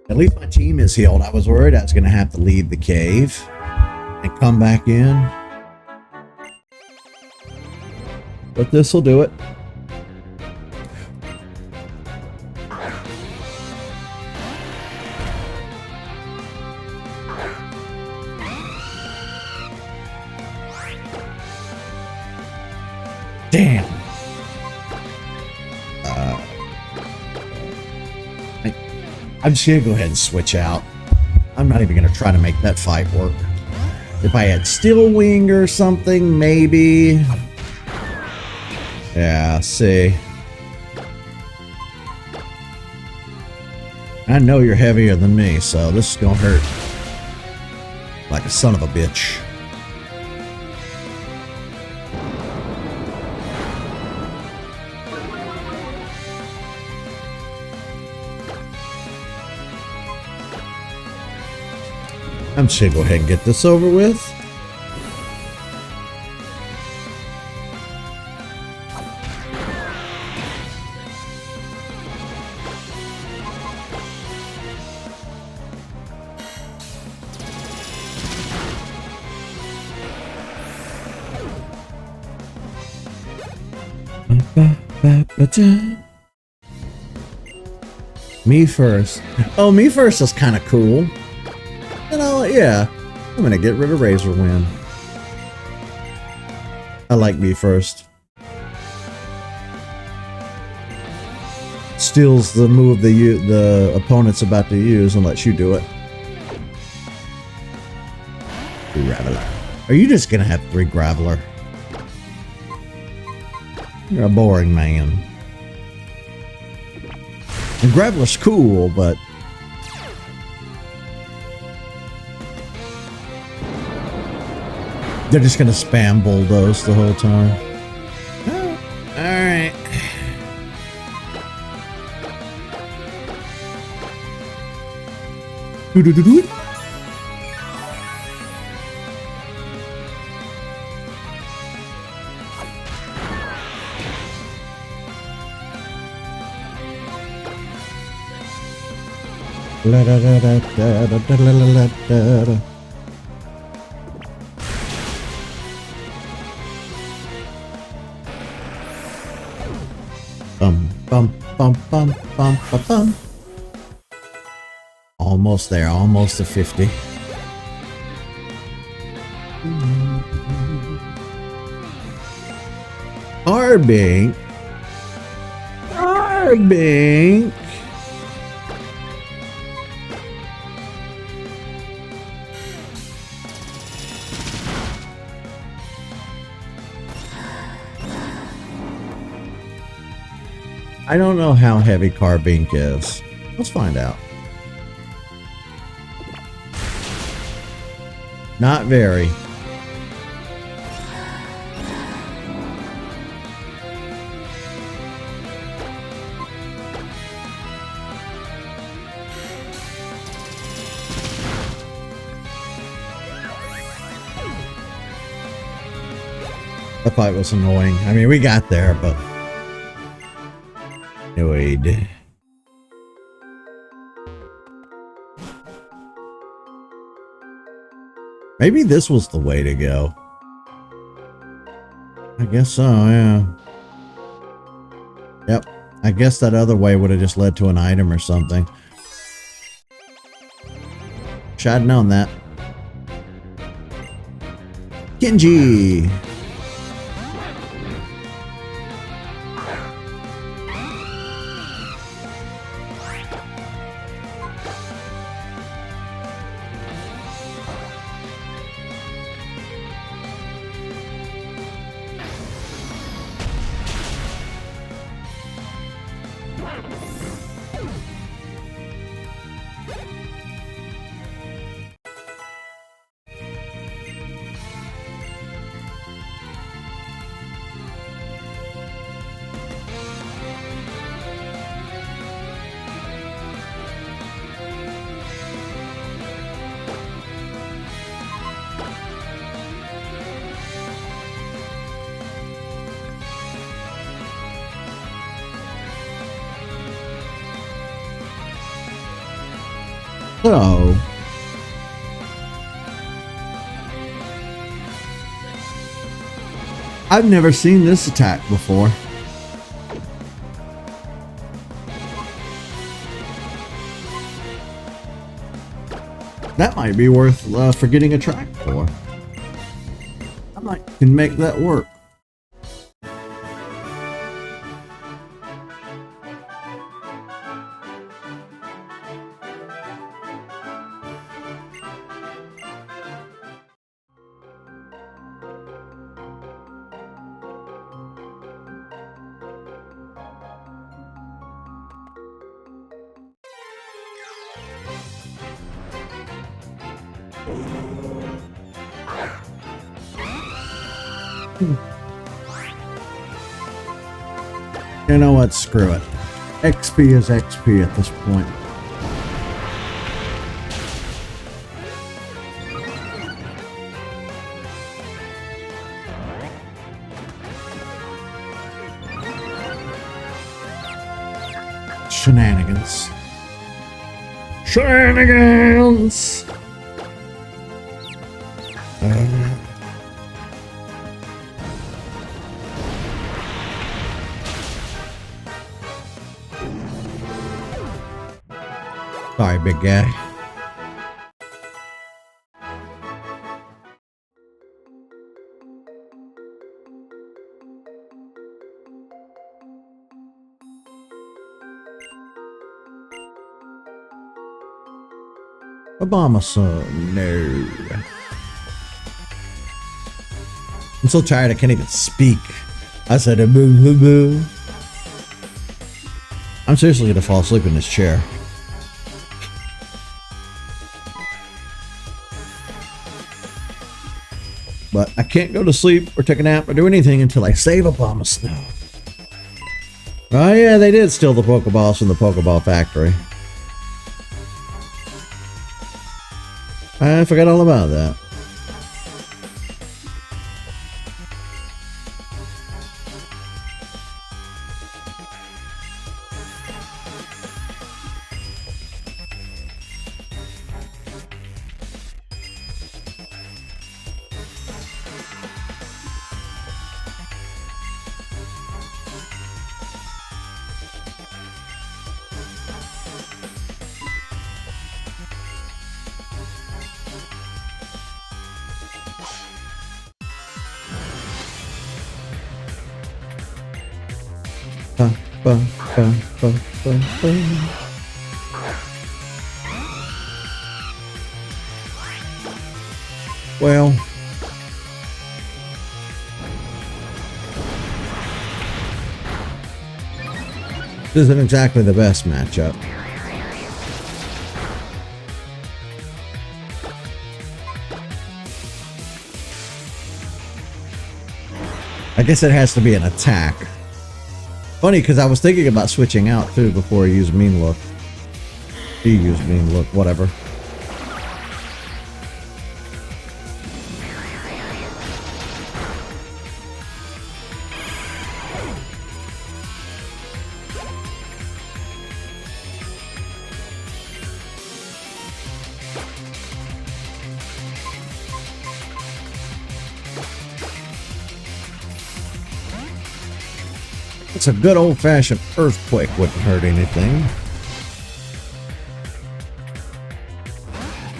At least my team is healed. I was worried I was going to have to leave the cave and come back in, but this will do it. Damn. I'm just gonna go ahead and switch out. I'm not even gonna try to make that fight work. If I had Steel Wing or something, maybe. Yeah, see. I know you're heavier than me, so this is gonna hurt. Like a son of a bitch. I'm just gonna go ahead and get this over with. Me first. Oh, me first is kind of cool. You know, yeah, I'm gonna get rid of Razor Wind. I like me first. Steals the move the opponent's about to use and lets you do it. Graveler. Are you just gonna have 3 Graveler? You're a boring man. And Graveler's cool, but they're just gonna spam bulldoze the whole time. Oh, alright. Do-do-do-do. La da da da da da da da da da. Bum bum bum bum bum bum bum. Almost there, almost to 50. Arbink. Arbink. I don't know how heavy Carbink is. Let's find out. Not very. That fight was annoying. I mean, we got there, but annoyed. Maybe this was the way to go. I guess so, yeah. Yep. I guess that other way would have just led to an item or something. Should have known that. Genji! So, I've never seen this attack before. That might be worth forgetting a track for. I might can make that work. You know what? Screw it. XP is XP at this point. Shenanigans. Shenanigans! Sorry, big guy. Obama son, no. I'm so tired I can't even speak. I said a boo boo boo. I'm seriously gonna fall asleep in this chair. But I can't go to sleep or take a nap or do anything until I save Obama Snow. Oh yeah, they did steal the Pokeballs from the Pokeball factory. I forgot all about that. Ba, ba, ba, ba, ba, ba. Well, this isn't exactly the best matchup. I guess it has to be an attack. Funny, because I was thinking about switching out too before I use mean look. He used mean look, whatever. It's a good old-fashioned earthquake wouldn't hurt anything.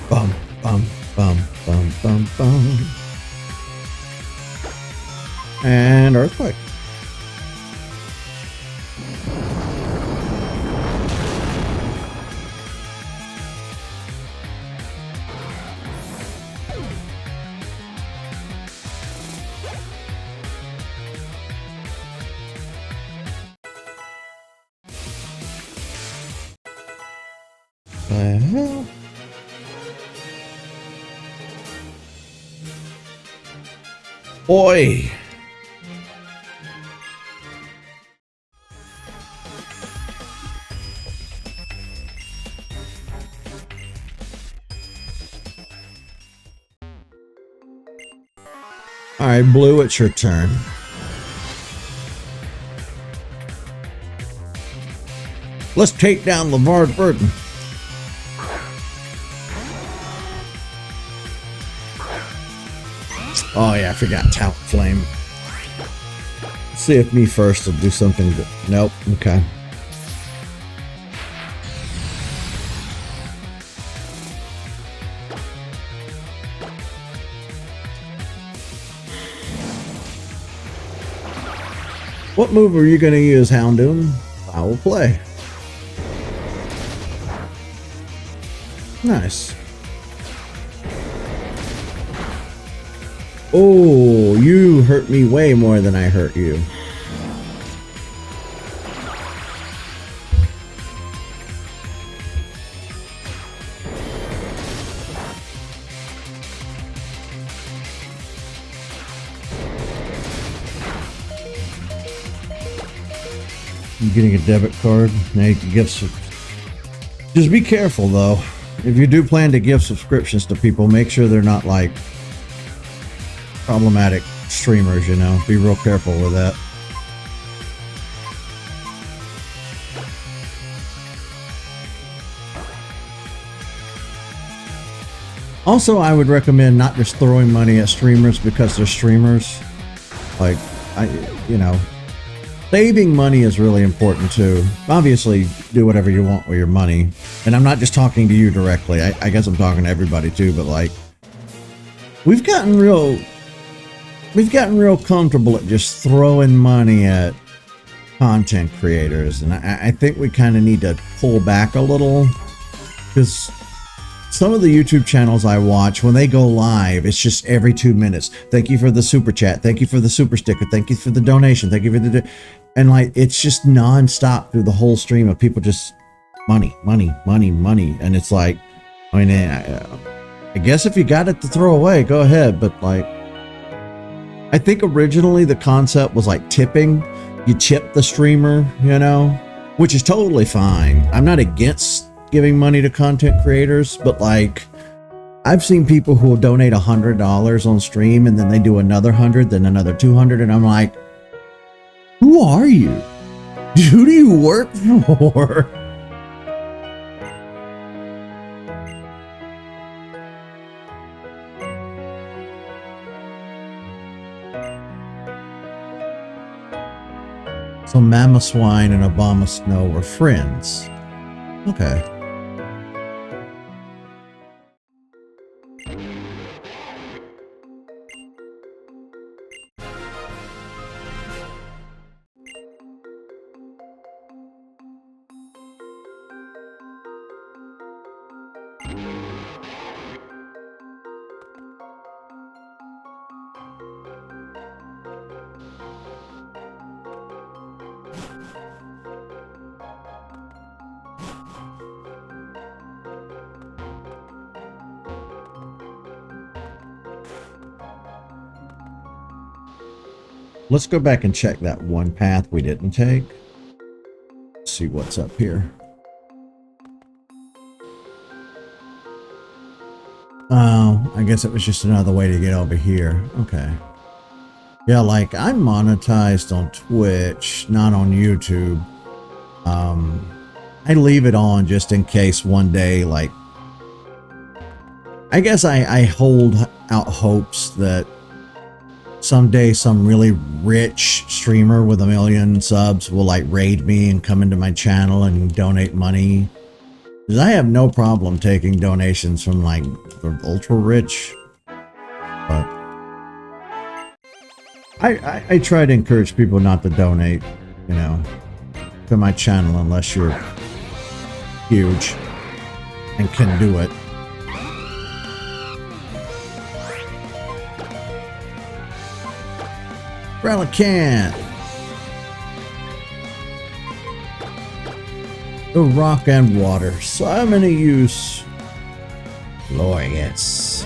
Bum, bum, bum, bum, bum, bum. And earthquake. The hell? Boy. All right, Blue, it's your turn. Let's take down LeVar Burton. Oh yeah, I forgot Talent Flame. Let's see if me first will do something good. Nope, okay. What move are you going to use, Houndoom? I will play. Nice. Oh, you hurt me way more than I hurt you. I'm getting a debit card. Now you can give some. Just be careful though. If you do plan to give subscriptions to people, make sure they're not like problematic streamers, you know. Be real careful with that. Also, I would recommend not just throwing money at streamers because they're streamers. Like, you know, saving money is really important too. Obviously, do whatever you want with your money. And I'm not just talking to you directly. I guess I'm talking to everybody too, but like, we've gotten real comfortable at just throwing money at content creators. And I think we kind of need to pull back a little, because some of the YouTube channels I watch, when they go live, it's just every 2 minutes. Thank you for the super chat. Thank you for the super sticker. Thank you for the donation. Thank you for the... And like, it's just nonstop through the whole stream of people just money, money, money, money. And it's like, I mean, I guess if you got it to throw away, go ahead. But like, I think originally the concept was like tipping. You tip the streamer, you know, which is totally fine. I'm not against giving money to content creators, but like, I've seen people who will donate $100 on stream and then they do another 100, then another 200, and I'm like, who are you? Who do you work for? So Mama Swine and Obama Snow were friends. Okay. Let's go back and check that one path we didn't take. Let's see what's up here. Oh, I guess it was just another way to get over here. Okay. Yeah, like I'm monetized on Twitch, not on YouTube. I leave it on just in case one day, like, I guess I hold out hopes that someday some really rich streamer with 1 million subs will like raid me and come into my channel and donate money. Because I have no problem taking donations from like the ultra rich. But I try to encourage people not to donate, you know, to my channel unless you're huge and can do it. Relicanth. The rock and water. Summoning use. Glorious.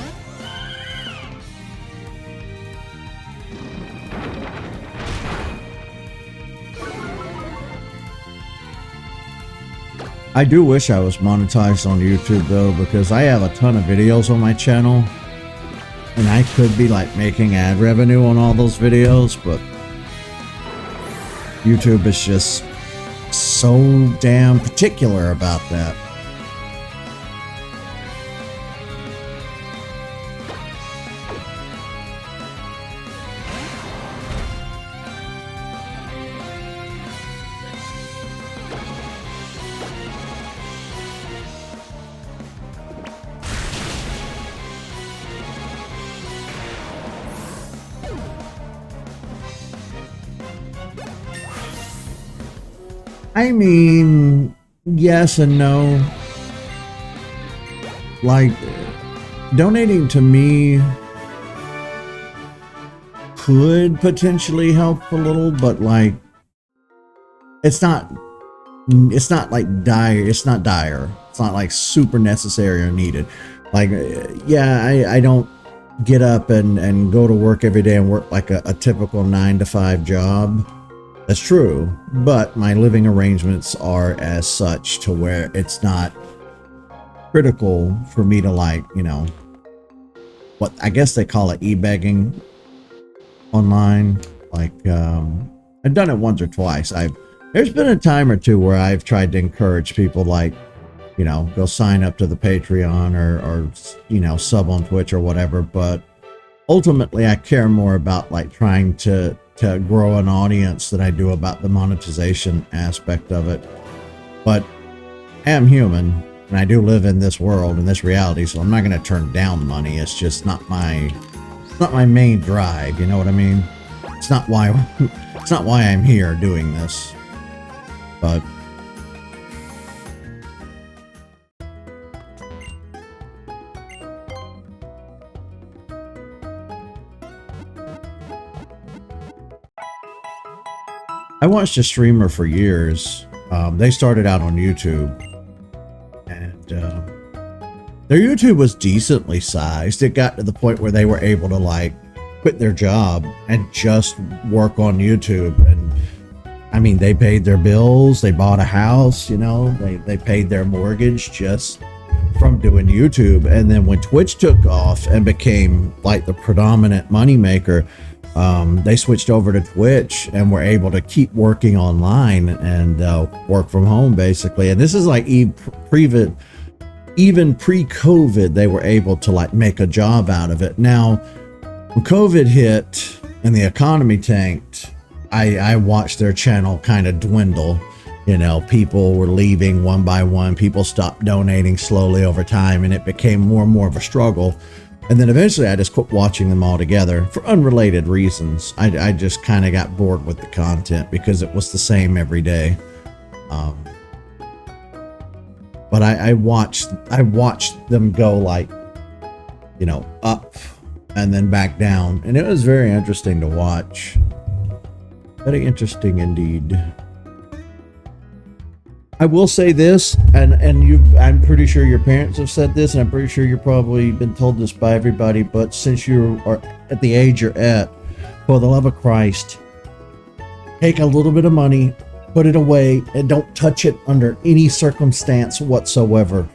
I do wish I was monetized on YouTube though, because I have a ton of videos on my channel and I could be like making ad revenue on all those videos, but YouTube is just so damn particular about that. I mean, yes and no. Like, donating to me could potentially help a little, but like, it's not like dire. It's not dire. It's not like super necessary or needed. Like, yeah, I don't get up and go to work every day and work like a typical 9-to-5 job. That's true, but my living arrangements are as such to where it's not critical for me to, like, you know, what I guess they call it e-begging online. Like, I've done it once or twice. There's been a time or two where I've tried to encourage people, like, you know, go sign up to the Patreon or you know, sub on Twitch or whatever, but ultimately I care more about like trying to grow an audience than I do about the monetization aspect of it. But I am human and I do live in this world, in this reality, so I'm not going to turn down money. It's just not my main drive, you know what I mean? It's not why I'm here doing this. But I watched a streamer for years. They started out on YouTube, and their YouTube was decently sized. It got to the point where they were able to like quit their job and just work on YouTube. And I mean, they paid their bills, they bought a house, you know, they paid their mortgage just from doing YouTube. And then when Twitch took off and became like the predominant moneymaker, they switched over to Twitch and were able to keep working online and work from home basically. And this is like even pre-COVID, they were able to like make a job out of it. Now, when COVID hit and the economy tanked, I watched their channel kind of dwindle. You know, people were leaving one by one. People stopped donating slowly over time, and it became more and more of a struggle. And then eventually I just quit watching them all together for unrelated reasons. I just kind of got bored with the content because it was the same every day. But I watched them go like, you know, up and then back down. And it was very interesting to watch. Very interesting indeed. I will say this, and I'm pretty sure your parents have said this, and I'm pretty sure you've probably been told this by everybody, but since you are at the age you're at, for the love of Christ, take a little bit of money, put it away, and don't touch it under any circumstance whatsoever.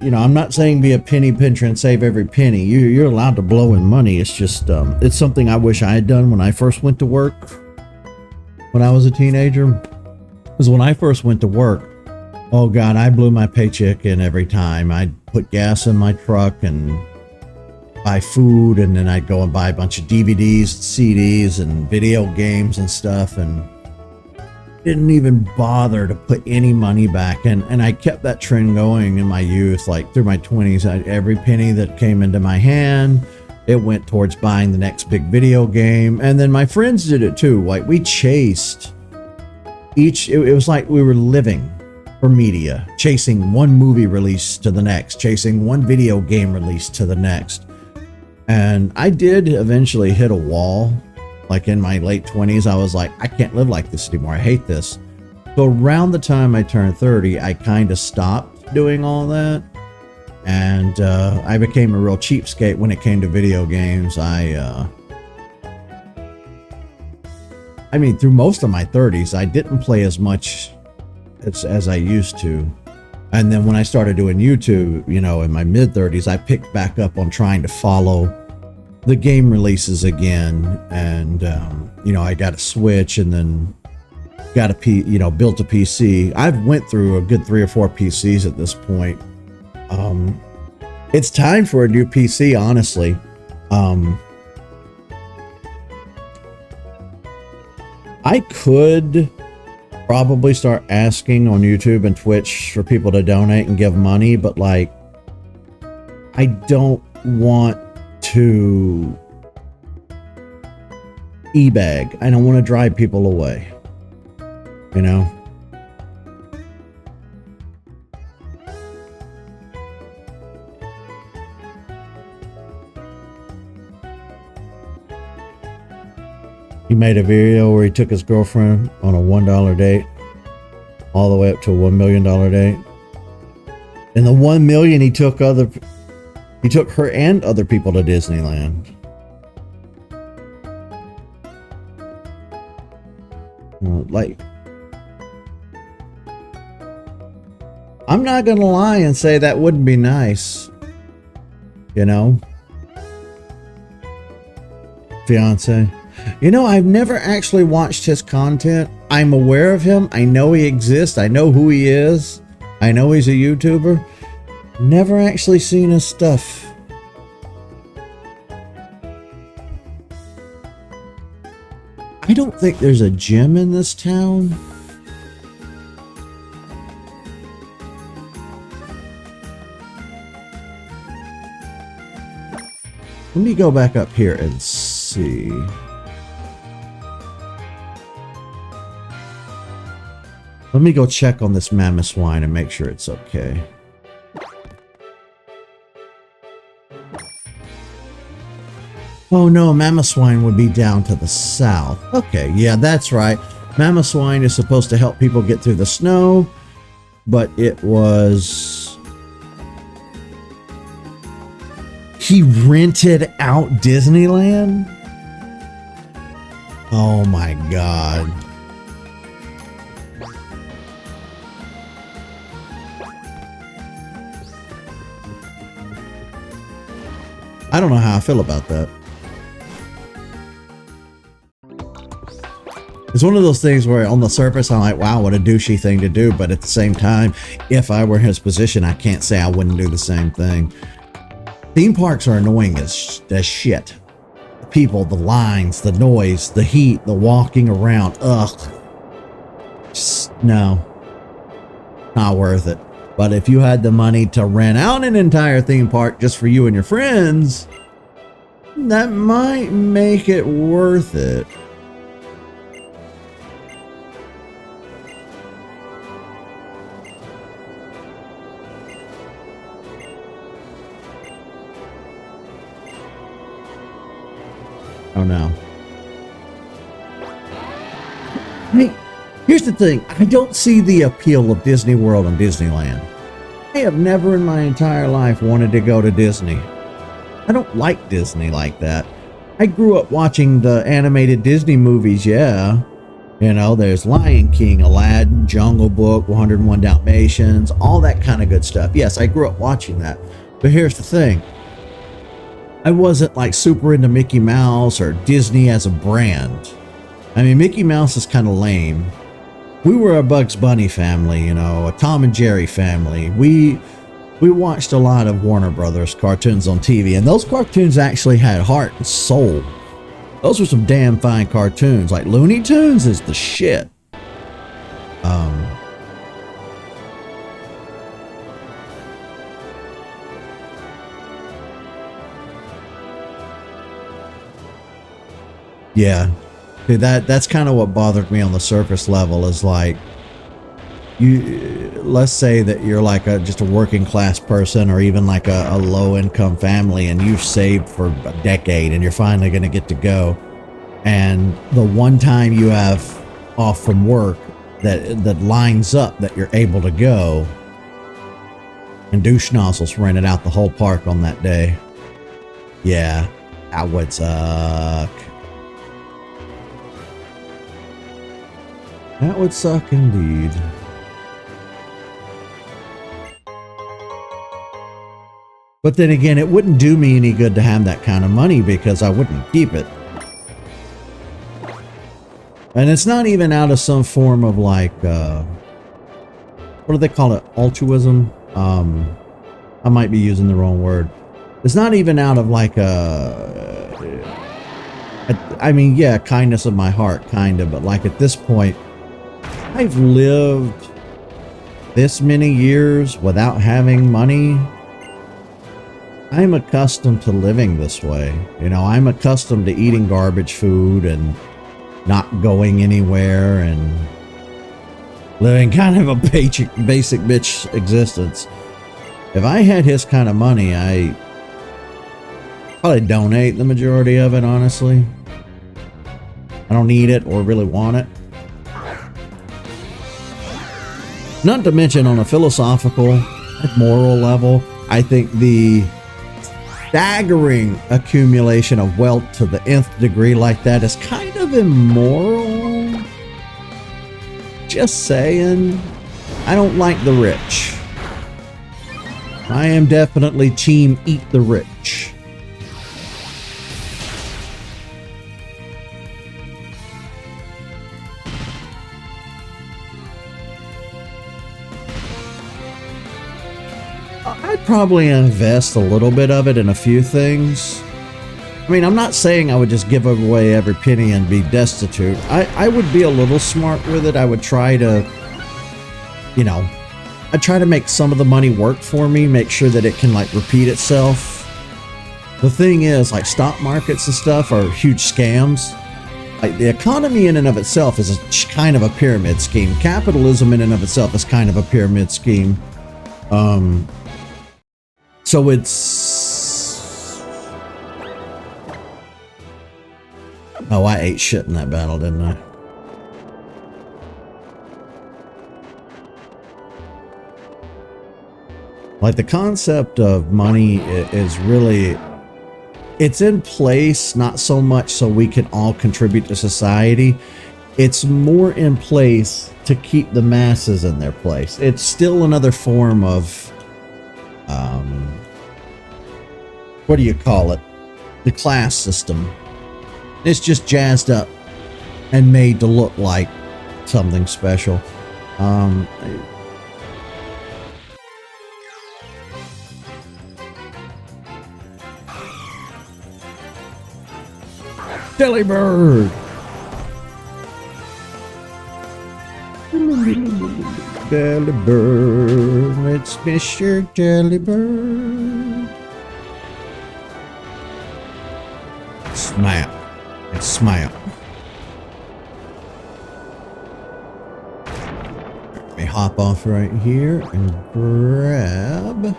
You know, I'm not saying be a penny pincher and save every penny. You're allowed to blow in money. It's just, it's something I wish I had done when I first went to work. When I was a teenager, because when I first went to work, oh God, I blew my paycheck in every time. I'd put gas in my truck and buy food, and then I'd go and buy a bunch of DVDs, CDs, and video games and stuff, and didn't even bother to put any money back. And I kept that trend going in my youth, like through my 20s. Every penny that came into my hand, it went towards buying the next big video game. And then my friends did it too. Like we chased it was like we were living for media, chasing one movie release to the next, chasing one video game release to the next. And I did eventually hit a wall. Like in my late 20s, I was like, I can't live like this anymore. I hate this. So around the time I turned 30, I kind of stopped doing all that. And I became a real cheapskate when it came to video games. I mean, through most of my 30s, I didn't play as much as I used to. And then when I started doing YouTube, you know, in my mid 30s, I picked back up on trying to follow the game releases again. And, you know, I got a Switch and then got built a PC. I've went through a good 3 or 4 PCs at this point. It's time for a new PC, honestly. I could probably start asking on YouTube and Twitch for people to donate and give money, but like, I don't want to e-bag. I don't want to drive people away, you know? He made a video where he took his girlfriend on a $1 date all the way up to a $1 million date. And the $1 million he took her and other people to Disneyland. Like, I'm not gonna lie and say that wouldn't be nice, you know? Fiance. You know, I've never actually watched his content. I'm aware of him. I know he exists. I know who he is. I know he's a YouTuber. Never actually seen his stuff. I don't think there's a gym in this town. Let me go back up here and see. Let me go check on this mammoth swine and make sure it's okay. Oh no, mammoth swine would be down to the south. Okay, yeah, that's right. Mammoth swine is supposed to help people get through the snow, but it was... He rented out Disneyland? Oh my God. I don't know how I feel about that. It's one of those things where on the surface I'm like, wow, what a douchey thing to do. But at the same time, if I were in his position, I can't say I wouldn't do the same thing. Theme parks are annoying as shit. The people, the lines, the noise, the heat, the walking around. Ugh. Just, no. Not worth it. But if you had the money to rent out an entire theme park just for you and your friends, that might make it worth it. Oh no. Hey, here's the thing. I don't see the appeal of Disney World and Disneyland. I have never in my entire life wanted to go to Disney. I don't like Disney like that. I grew up watching the animated Disney movies, yeah. You know, there's Lion King, Aladdin, Jungle Book, 101 Dalmatians, all that kind of good stuff. Yes, I grew up watching that. But here's the thing. I wasn't like super into Mickey Mouse or Disney as a brand. I mean, Mickey Mouse is kind of lame. We were a Bugs Bunny family, you know, a Tom and Jerry family. We watched a lot of Warner Brothers cartoons on TV, and those cartoons actually had heart and soul. Those were some damn fine cartoons. Like Looney Tunes is the shit. Yeah. Dude, that's kind of what bothered me on the surface level is like, let's say that you're like just a working class person or even like a low income family, and you've saved for a decade and you're finally going to get to go. And the one time you have off from work that lines up that you're able to go, and douche nozzles rented out the whole park on that day. Yeah, that would suck. That would suck indeed. But then again, it wouldn't do me any good to have that kind of money because I wouldn't keep it. And it's not even out of some form of like, what do they call it? Altruism? I might be using the wrong word. It's not even out of like I mean, yeah, kindness of my heart, kind of. But like at this point, I've lived this many years without having money. I'm accustomed to living this way. You know, I'm accustomed to eating garbage food and not going anywhere and living kind of a basic bitch existence. If I had his kind of money, I probably donate the majority of it, honestly. I don't need it or really want it. Not to mention on a philosophical, moral level, I think the staggering accumulation of wealth to the nth degree like that is kind of immoral. Just saying. I don't like the rich. I am definitely team eat the rich. I'd probably invest a little bit of it in a few things. I mean, I'm not saying I would just give away every penny and be destitute. I would be a little smart with it. I would try to, you know, I'd try to make some of the money work for me, make sure that it can like repeat itself. The thing is, like stock markets and stuff are huge scams. Like the economy in and of itself is a kind of a pyramid scheme. Capitalism in and of itself is kind of a pyramid scheme. So it's... Oh, I ate shit in that battle, didn't I? Like the concept of money is really... It's in place, not so much so we can all contribute to society. It's more in place to keep the masses in their place. It's still another form of... what do you call it? The class system. It's just jazzed up and made to look like something special. Delibird! Delibird, it's Mr. Delibird. Snap and smile. Let me hop off right here and grab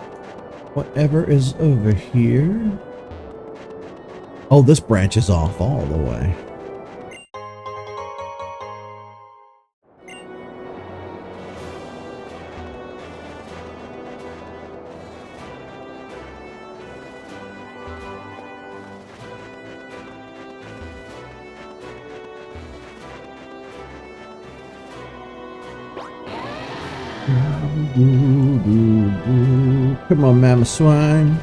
whatever is over here. Oh, this branches off all the way. Come on, Mama Swine.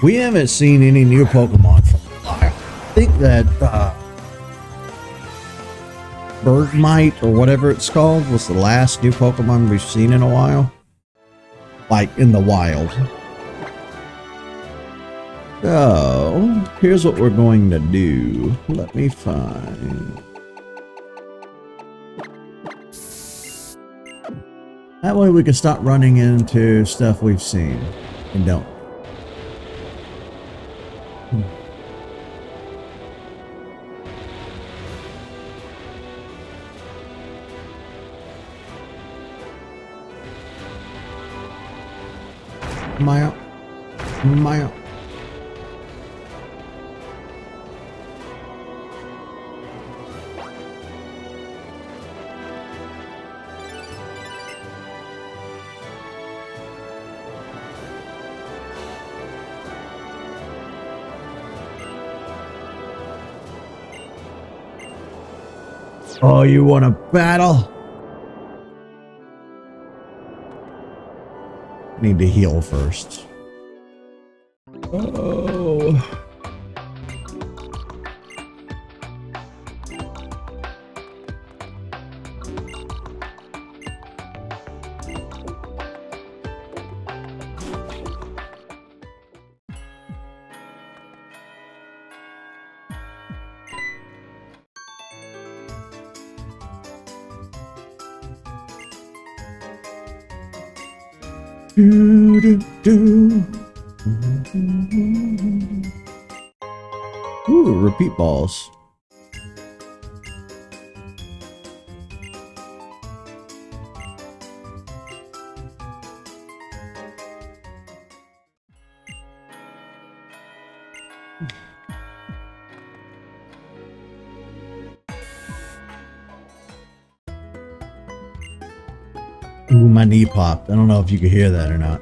We haven't seen any new Pokemon for a while. I think that Bergmite or whatever it's called was the last new Pokemon we've seen in a while. Like in the wild. So, here's what we're going to do. Let me find. That way we can stop running into stuff we've seen and don't. Maya. Oh, you want to battle? Need to heal first. Oh. Ooh, repeat balls. Ooh, my knee popped. I don't know if you could hear that or not.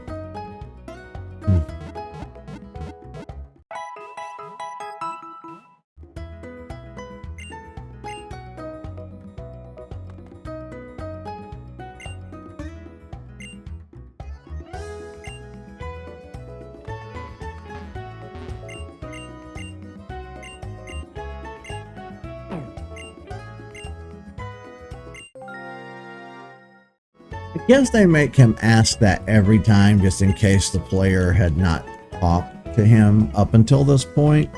I guess they make him ask that every time just in case the player had not talked to him up until this point.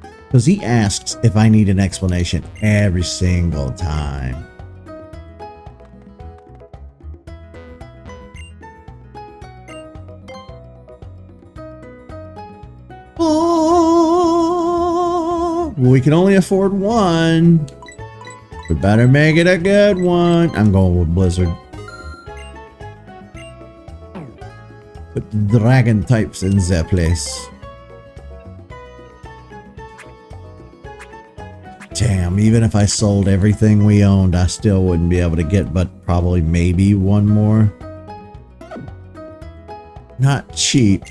Because he asks if I need an explanation every single time. Oh, we can only afford one. We better make it a good one. I'm going with Blizzard. Put the dragon types in their place. Damn, even if I sold everything we owned, I still wouldn't be able to get but probably maybe one more. Not cheap.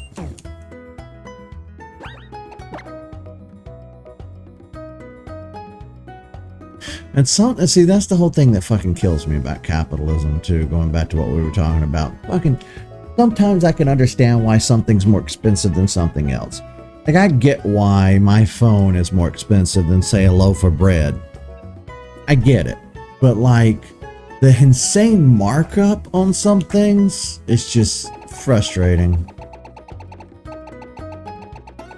And see, that's the whole thing that fucking kills me about capitalism too, going back to what we were talking about. Fucking sometimes I can understand why something's more expensive than something else. Like, I get why my phone is more expensive than, say, a loaf of bread. I get it. But, like, the insane markup on some things is just frustrating.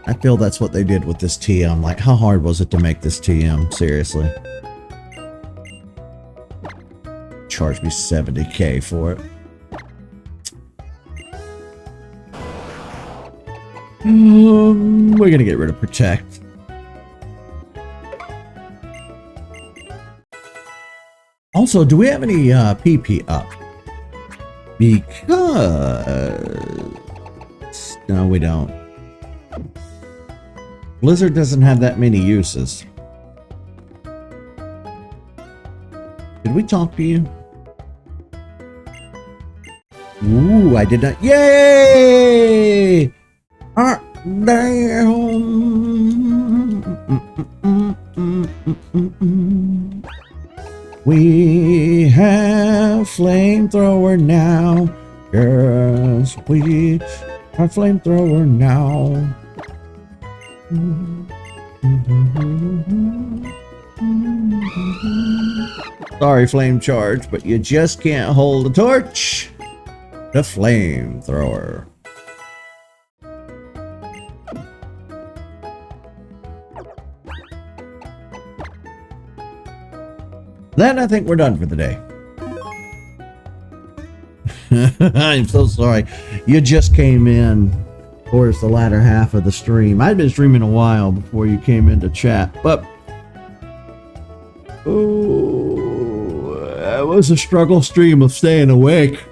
I feel that's what they did with this TM. Like, how hard was it to make this TM? Seriously. Charge me $70K for it. We're gonna get rid of Protect. Also, do we have any PP up? Because... no, we don't. Blizzard doesn't have that many uses. Did we talk to you? Ooh, I did not. Yay! Damn. We have flamethrower now. Yes, we have flamethrower now. Sorry, flame charge, but you just can't hold a torch. The flamethrower. Then I think we're done for the day. I'm so sorry. You just came in towards the latter half of the stream. I'd been streaming a while before you came into chat, but it was a struggle stream of staying awake.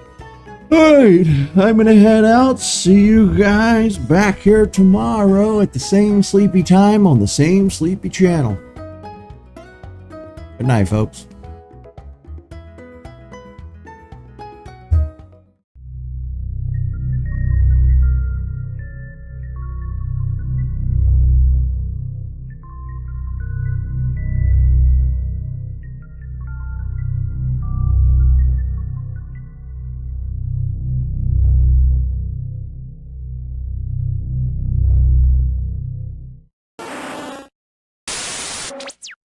Alright, I'm gonna head out. See you guys back here tomorrow at the same sleepy time on the same sleepy channel. Good night, folks.